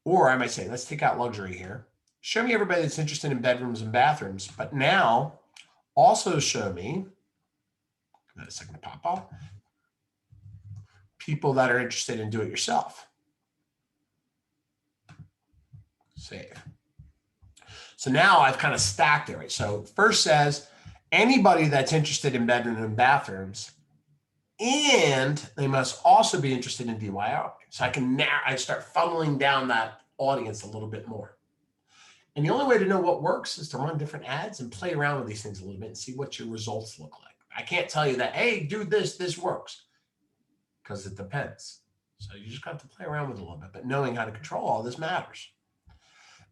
Speaker 1: Or I might say, let's take out luxury here. Show me everybody that's interested in bedrooms and bathrooms, but now also show me, give that a second to pop up, people that are interested in do-it-yourself. Save. So now I've kind of stacked it, right? So first says anybody that's interested in bedrooms and bathrooms, and they must also be interested in DIY. So I start funneling down that audience a little bit more. And the only way to know what works is to run different ads and play around with these things a little bit and see what your results look like. I can't tell you that, hey, do this works, because it depends. So you just got to play around with it a little bit, but knowing how to control all this matters.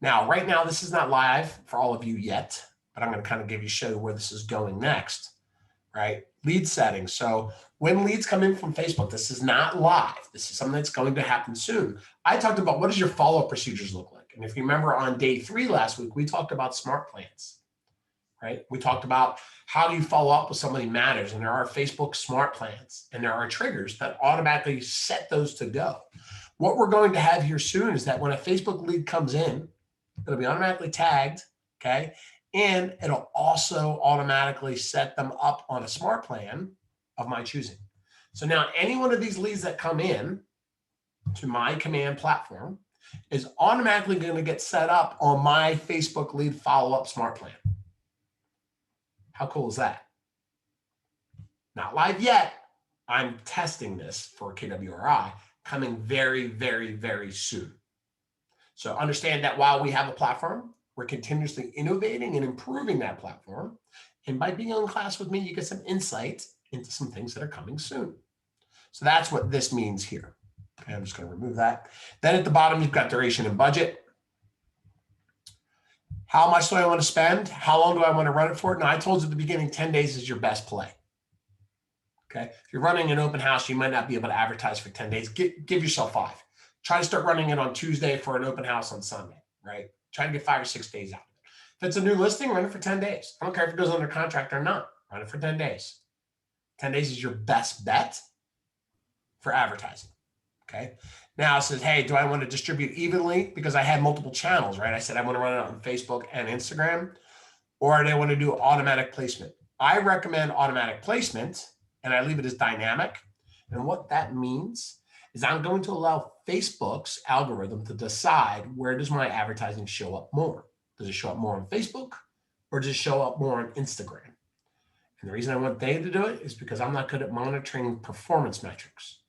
Speaker 1: Now, right now, this is not live for all of you yet, but I'm going to kind of show you where this is going next, right? Lead settings. So when leads come in from Facebook, this is not live. This is something that's going to happen soon. I talked about what does your follow-up procedures look like? And if you remember on day 3 last week, we talked about smart plans, right? We talked about how do you follow up with somebody matters. And there are Facebook smart plans and there are triggers that automatically set those to go. What we're going to have here soon is that when a Facebook lead comes in, it'll be automatically tagged, okay? And it'll also automatically set them up on a smart plan of my choosing. So now any one of these leads that come in to my command platform is automatically going to get set up on my Facebook lead follow-up smart plan. How cool is that? Not live yet, I'm testing this for KWRI coming very, very, very soon. So understand that while we have a platform, we're continuously innovating and improving that platform. And by being on class with me, you get some insight into some things that are coming soon. So that's what this means here. Okay, I'm just going to remove that. Then at the bottom, you've got duration and budget. How much do I want to spend? How long do I want to run it for? Now, I told you at the beginning, 10 days is your best play. Okay. If you're running an open house, you might not be able to advertise for 10 days. Give yourself 5. Try to start running it on Tuesday for an open house on Sunday, right? Try to get 5 or 6 days out of it. If it's a new listing, run it for 10 days. I don't care if it goes under contract or not. Run it for 10 days. 10 days is your best bet for advertising. Okay. Now it says, hey, do I want to distribute evenly? Because I had multiple channels, right? I said I want to run it on Facebook and Instagram, or do I want to do automatic placement? I recommend automatic placement, and I leave it as dynamic. And what that means is I'm going to allow Facebook's algorithm to decide where does my advertising show up more. Does it show up more on Facebook, or does it show up more on Instagram? And the reason I want they to do it is because I'm not good at monitoring performance metrics.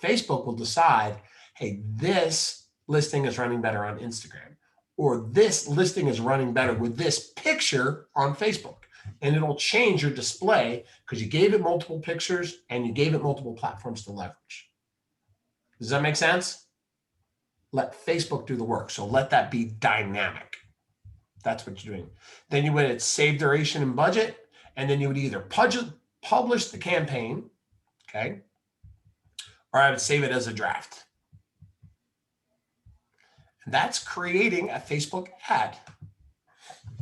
Speaker 1: Facebook will decide, hey, this listing is running better on Instagram, or this listing is running better with this picture on Facebook. And it'll change your display because you gave it multiple pictures and you gave it multiple platforms to leverage. Does that make sense? Let Facebook do the work. So let that be dynamic. That's what you're doing. Then you would hit save duration and budget, and then you would either publish the campaign, okay, or I would save it as a draft. And that's creating a Facebook ad.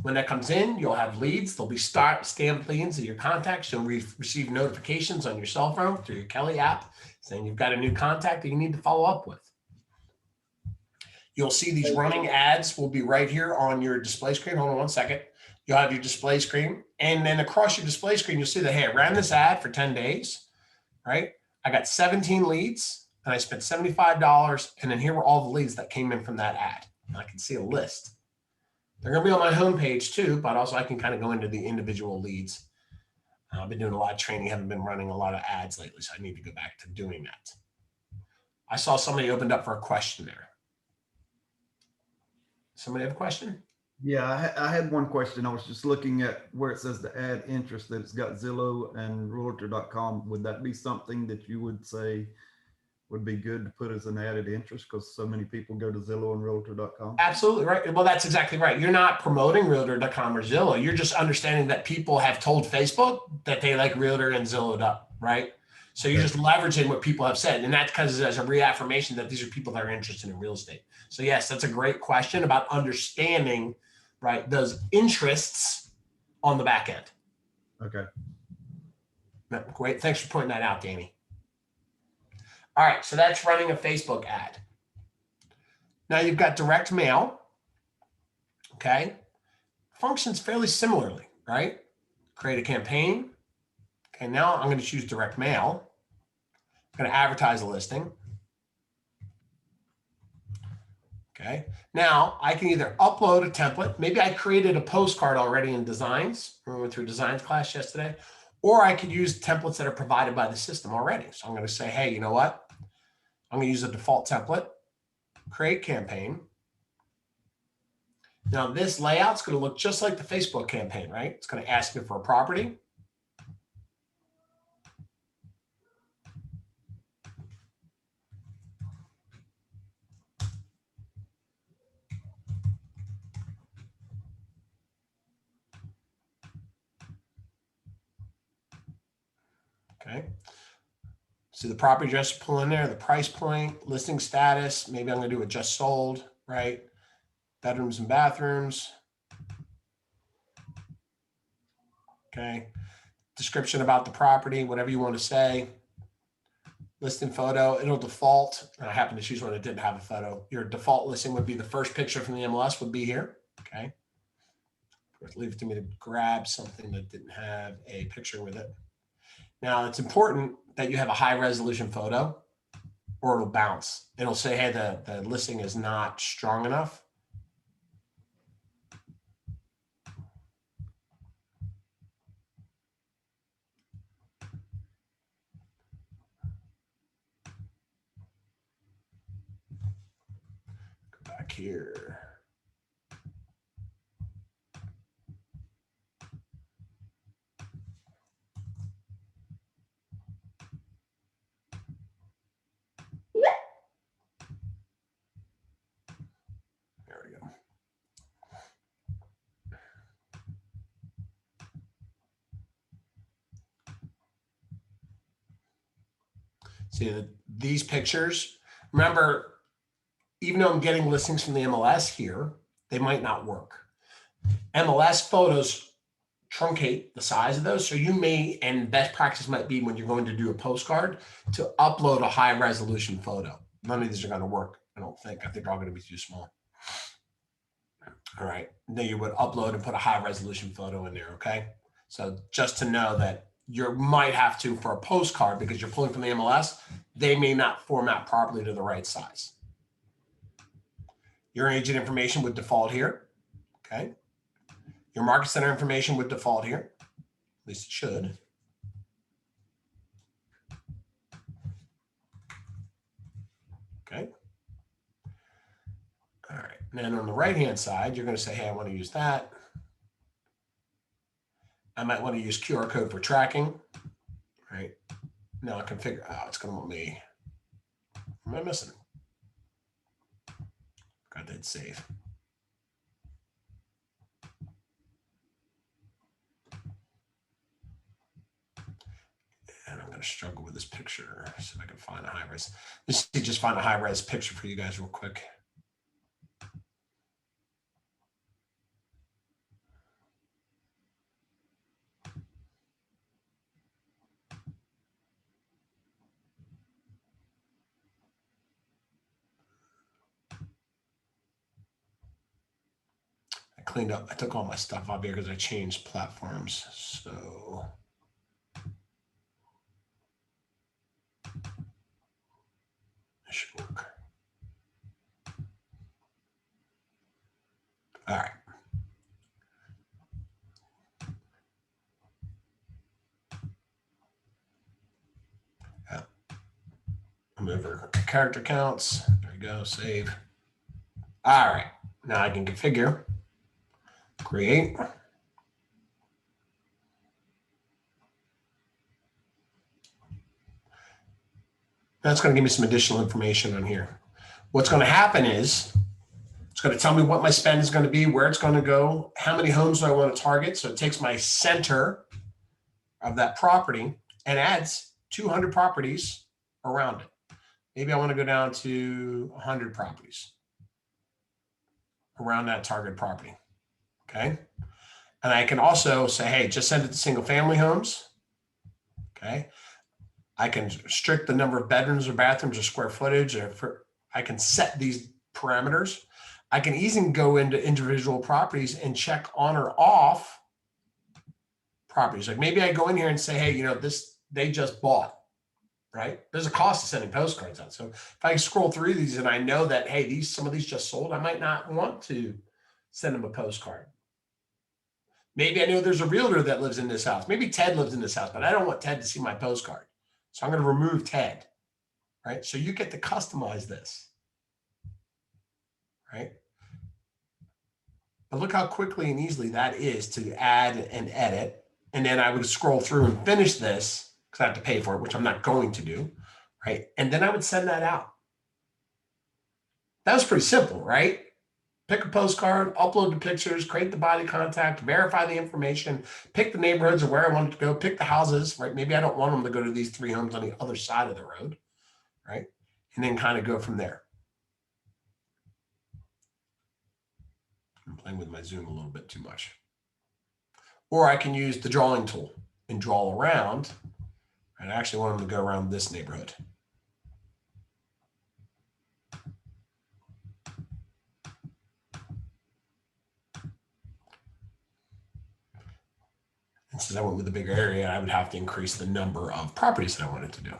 Speaker 1: When that comes in, you'll have leads. There'll be stamped leads in your contacts. You'll receive notifications on your cell phone through your Kelly app saying you've got a new contact that you need to follow up with. You'll see these running ads will be right here on your display screen. Hold on one second. You'll have your display screen. And then across your display screen, you'll see that, hey, I ran this ad for 10 days, right? I got 17 leads and I spent $75. And then here were all the leads that came in from that ad. And I can see a list. They're going to be on my homepage too, but also I can kind of go into the individual leads. I've been doing a lot of training, haven't been running a lot of ads lately, so I need to go back to doing that. I saw somebody opened up for a question there. Somebody have a question?
Speaker 8: Yeah, I had one question. I was just looking at where it says to add interest, that it's got Zillow and realtor.com. Would that be something that you would say would be good to put as an added interest because so many people go to Zillow and realtor.com?
Speaker 1: Absolutely right. Well, that's exactly right. You're not promoting realtor.com or Zillow. You're just understanding that people have told Facebook that they like realtor and Zillow, right? So you're just leveraging what people have said. And that's because there's a reaffirmation that these are people that are interested in real estate. So yes, that's a great question about understanding, right, those interests on the back end.
Speaker 8: Okay.
Speaker 1: Great. Thanks for pointing that out, Danny. All right. So that's running a Facebook ad. Now you've got direct mail. Okay. Functions fairly similarly, right? Create a campaign. Okay. Now I'm going to choose direct mail. I'm going to advertise a listing. Okay. Now I can either upload a template. Maybe I created a postcard already in designs. We went through a designs class yesterday. Or I could use templates that are provided by the system already. So I'm going to say, hey, you know what? I'm going to use a default template, create campaign. Now this layout's going to look just like the Facebook campaign, right? It's going to ask me for a property. Okay. See the property address pull in there, the price point, listing status. Maybe I'm going to do it just sold, right? Bedrooms and bathrooms. Okay. Description about the property, whatever you want to say. Listing photo, it'll default. I happen to choose one that didn't have a photo. Your default listing would be the first picture from the MLS would be here. Okay. Leave it to me to grab something that didn't have a picture with it. Now it's important that you have a high resolution photo or it'll bounce. It'll say, hey, the listing is not strong enough. back here. There we go. See these pictures, remember, even though I'm getting listings from the MLS here, they might not work. MLS photos truncate the size of those. So you may, and best practice might be when you're going to do a postcard, to upload a high resolution photo. None of these are going to work, I don't think. I think they're all going to be too small. All right, then you would upload and put a high resolution photo in there, okay? So just to know that you might have to, for a postcard, because you're pulling from the MLS, they may not format properly to the right size. Your agent information would default here, okay? Your market center information would default here, at least it should. Okay. All right, and then on the right-hand side, you're going to say, hey, I want to use that. I might want to use QR code for tracking, right? Now I can figure out, it's going to want me, what am I missing? Got that save. And I'm going to struggle with this picture, so I can find a high res. Let's just find a high res picture for you guys real quick. I cleaned up, I took all my stuff off here because I changed platforms. So it should work. All right. Yeah. I'm over character counts. There we go, save. All right, now I can configure, create. That's going to give me some additional information on here. What's going to happen is it's going to tell me what my spend is going to be, where it's going to go, how many homes do I want to target. So it takes my center of that property and adds 200 properties around it. Maybe I want to go down to 100 properties around that target property. Okay. And I can also say, hey, just send it to single family homes. Okay. I can restrict the number of bedrooms or bathrooms or square footage, or I can set these parameters. I can easily go into individual properties and check on or off properties. Like maybe I go in here and say, hey, you know, this, they just bought, right? There's a cost to sending postcards out. So if I scroll through these and I know that, hey, some of these just sold, I might not want to send them a postcard. Maybe I know there's a realtor that lives in this house. Maybe Ted lives in this house, but I don't want Ted to see my postcard. So I'm going to remove Ted, right? So you get to customize this, right? But look how quickly and easily that is to add and edit. And then I would scroll through and finish this because I have to pay for it, which I'm not going to do, right? And then I would send that out. That was pretty simple, right? Pick a postcard, upload the pictures, create the body contact, verify the information, pick the neighborhoods or where I want it to go, pick the houses, right? Maybe I don't want them to go to these 3 homes on the other side of the road, right? And then kind of go from there. I'm playing with my zoom a little bit too much. Or I can use the drawing tool and draw around. I actually want them to go around this neighborhood. And since I went with a bigger area, I would have to increase the number of properties that I wanted to do.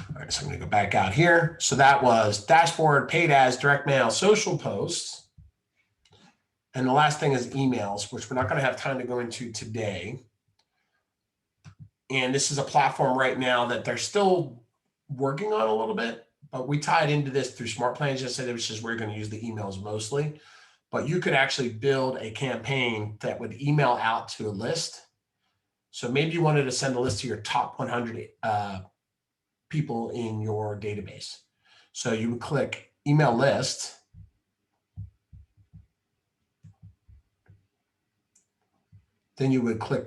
Speaker 1: All right, so I'm going to go back out here. So that was dashboard, paid ads, direct mail, social posts. And the last thing is emails, which we're not going to have time to go into today. And this is a platform right now that they're still working on a little bit, but we tied into this through smart plans yesterday, which is where you're going to use the emails mostly. But you could actually build a campaign that would email out to a list. So maybe you wanted to send a list to your top 100 people in your database. So you would click email list. Then you would click,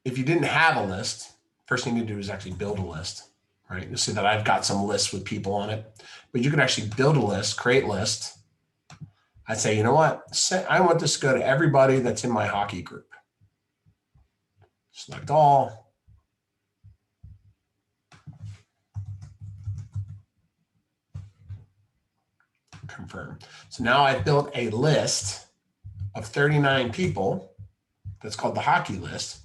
Speaker 1: if you didn't have a list, first thing you do is actually build a list, right? You'll see that I've got some lists with people on it, but you can actually build a list, create list. I'd say, you know what? I want this to go to everybody that's in my hockey group. Select all. Confirm. So now I've built a list of 39 people that's called the hockey list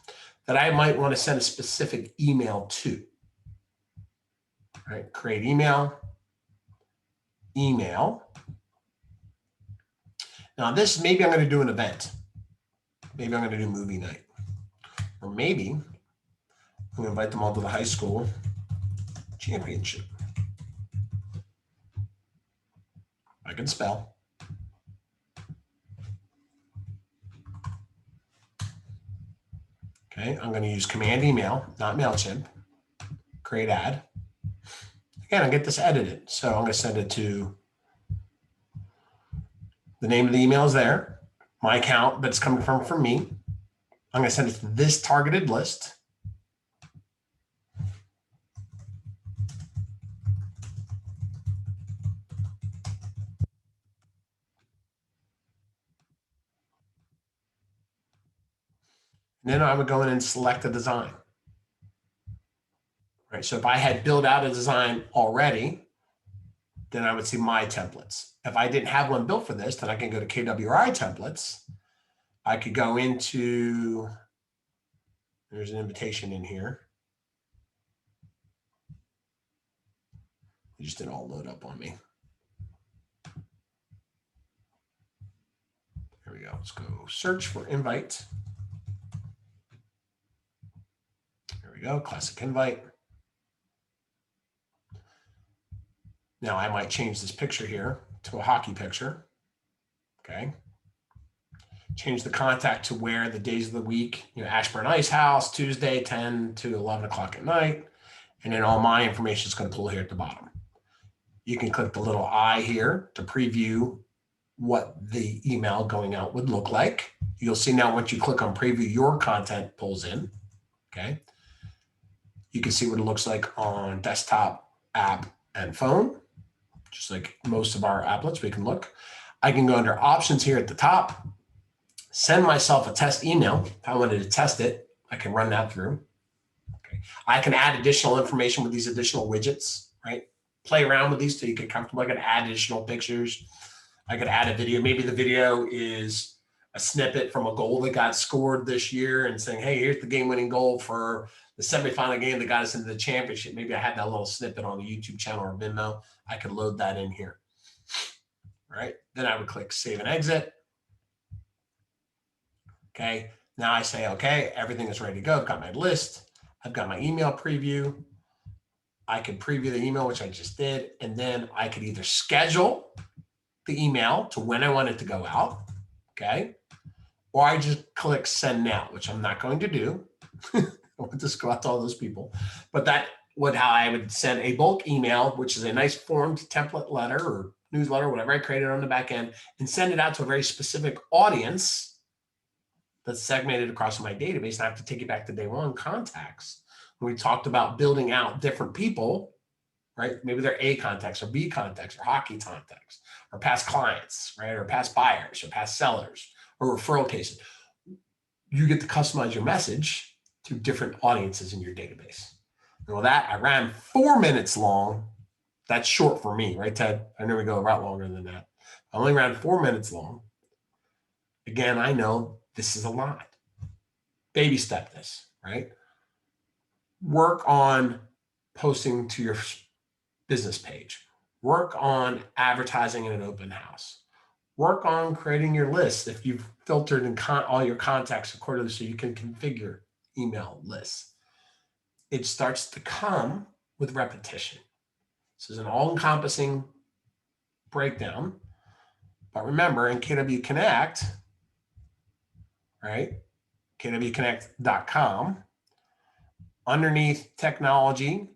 Speaker 1: that I might want to send a specific email to. All right, create email, email. Now this, maybe I'm going to do an event. Maybe I'm going to do movie night. Or maybe I'm going to invite them all to the high school championship. I can spell. Okay, I'm going to use command email, not MailChimp. Create ad. Again, I'll get this edited. So I'm going to send it to, the name of the email is there, my account that's coming from me. I'm going to send it to this targeted list. And then I would go in and select a design. Right. So if I had built out a design already, then I would see my templates. If I didn't have one built for this, then I can go to KWRI templates. I could go into, there's an invitation in here. It just didn't all load up on me. Here we go. Let's go search for invite. Here we go. Classic invite. Now I might change this picture here to a hockey picture. Okay. Change the contact to where the days of the week, Ashburn Ice House, Tuesday, 10 to 11 o'clock at night. And then all my information is going to pull here at the bottom. You can click the little I here to preview what the email going out would look like. You'll see now once you click on preview, your content pulls in. Okay. You can see what it looks like on desktop, app, and phone. Just like most of our applets, we can look. I can go under options here at the top, send myself a test email. If I wanted to test it, I can run that through. Okay. I can add additional information with these additional widgets, right? Play around with these so you get comfortable. I can add additional pictures. I could add a video. Maybe the video is a snippet from a goal that got scored this year and saying, hey, here's the game-winning goal for the semifinal game that got us into the championship. Maybe I had that little snippet on the YouTube channel or Venmo. I could load that in here. All right. Then I would click save and exit. Okay. Now I say, okay, everything is ready to go. I've got my list. I've got my email preview. I can preview the email, which I just did. And then I could either schedule the email to when I want it to go out. Okay. Or I just click send now, which I'm not going to do. I want this to go out to all those people, but that would how I would send a bulk email, which is a nice formed template letter or newsletter, whatever I created on the back end, and send it out to a very specific audience that's segmented across my database. And I have to take it back to day one contacts. When we talked about building out different people, right? Maybe they're A contacts or B contacts or hockey contacts or past clients, right? Or past buyers or past sellers or referral cases. You get to customize your message to different audiences in your database. And with that, I ran 4 minutes long. That's short for me, right, Ted? I know we go a lot longer than that. I only ran 4 minutes long. Again, I know this is a lot. Baby step this, right? Work on posting to your business page. Work on advertising in an open house. Work on creating your list if you've filtered and all your contacts accordingly so you can configure email lists. It starts to come with repetition. This is an all-encompassing breakdown. But remember, in KW Connect, right? kwconnect.com, underneath technology,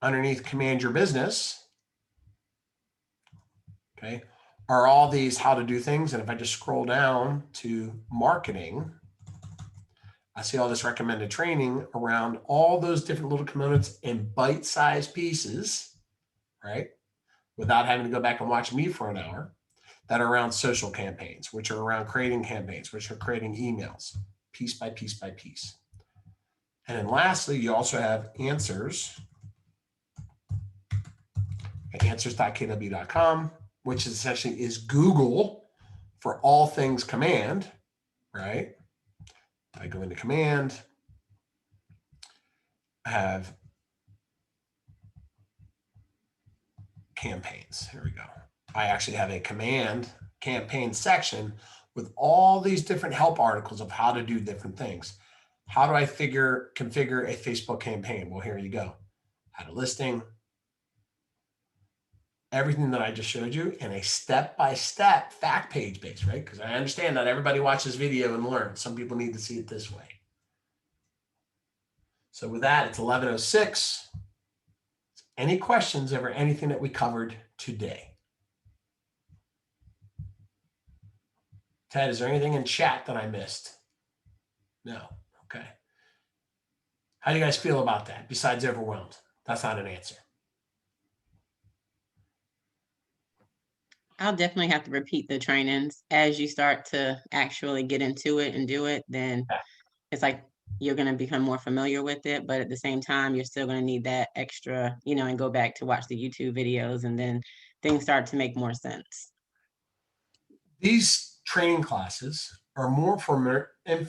Speaker 1: underneath command your business, okay, are all these how to do things. And if I just scroll down to marketing, I see all this recommended training around all those different little components in bite-sized pieces, right? Without having to go back and watch me for an hour, that are around social campaigns, which are around creating campaigns, which are creating emails, piece by piece by piece. And then lastly, you also have answers at answers.kw.com, which essentially is Google for all things command, right? I go into command, I have campaigns. Here we go. I actually have a command campaign section with all these different help articles of how to do different things. How do I configure a Facebook campaign? Well, here you go. Add a listing, everything that I just showed you, in a step-by-step fact page base, right? Because I understand not everybody watches video and learns. Some people need to see it this way. So with that, it's 11:06. Any questions over anything that we covered today? Ted, is there anything in chat that I missed? No. Okay. How do you guys feel about that? Besides overwhelmed? That's not an answer.
Speaker 5: I'll definitely have to repeat the trainings as you start to actually get into it and do it. Then it's like you're going to become more familiar with it. But at the same time, you're still going to need that extra, and go back to watch the YouTube videos, and then things start to make more sense.
Speaker 1: These training classes are more informative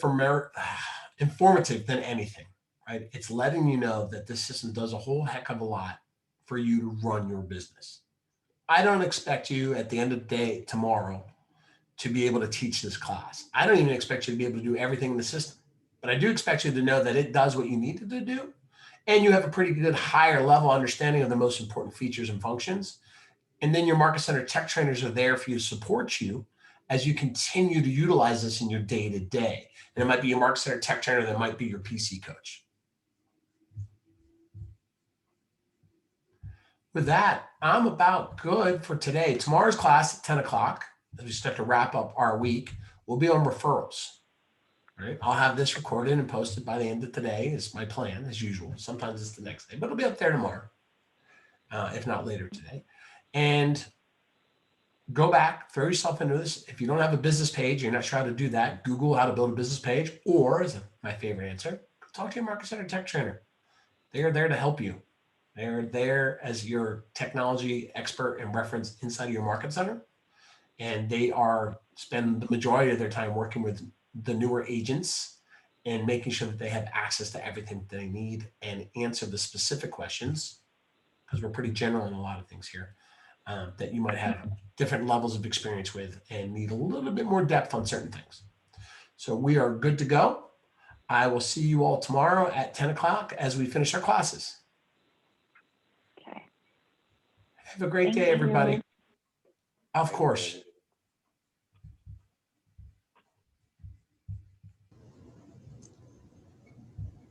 Speaker 1: than anything, right? It's letting you know that this system does a whole heck of a lot for you to run your business. I don't expect you at the end of the day tomorrow to be able to teach this class. I don't even expect you to be able to do everything in the system, but I do expect you to know that it does what you need it to do. And you have a pretty good higher level understanding of the most important features and functions. And then your Market Center tech trainers are there for you to support you as you continue to utilize this in your day-to-day. And it might be your Market Center tech trainer, that might be your PC coach. With that, I'm about good for today. Tomorrow's class at 10 o'clock, we just have to wrap up our week. We'll be on referrals. Right? I'll have this recorded and posted by the end of today is my plan, as usual. Sometimes it's the next day, but it'll be up there tomorrow, if not later today. And go back, throw yourself into this. If you don't have a business page, you're not sure how to do that, Google how to build a business page, or as my favorite answer, talk to your Market Center tech trainer. They are there to help you. They're there as your technology expert and reference inside of your Market Center. And they spend the majority of their time working with the newer agents and making sure that they have access to everything that they need and answer the specific questions, because we're pretty general in a lot of things here, that you might have different levels of experience with and need a little bit more depth on certain things. So we are good to go. I will see you all tomorrow at 10 o'clock as we finish our classes.
Speaker 6: Okay.
Speaker 1: Have a great
Speaker 6: Thank
Speaker 1: day, everybody.
Speaker 6: you.
Speaker 1: Of course.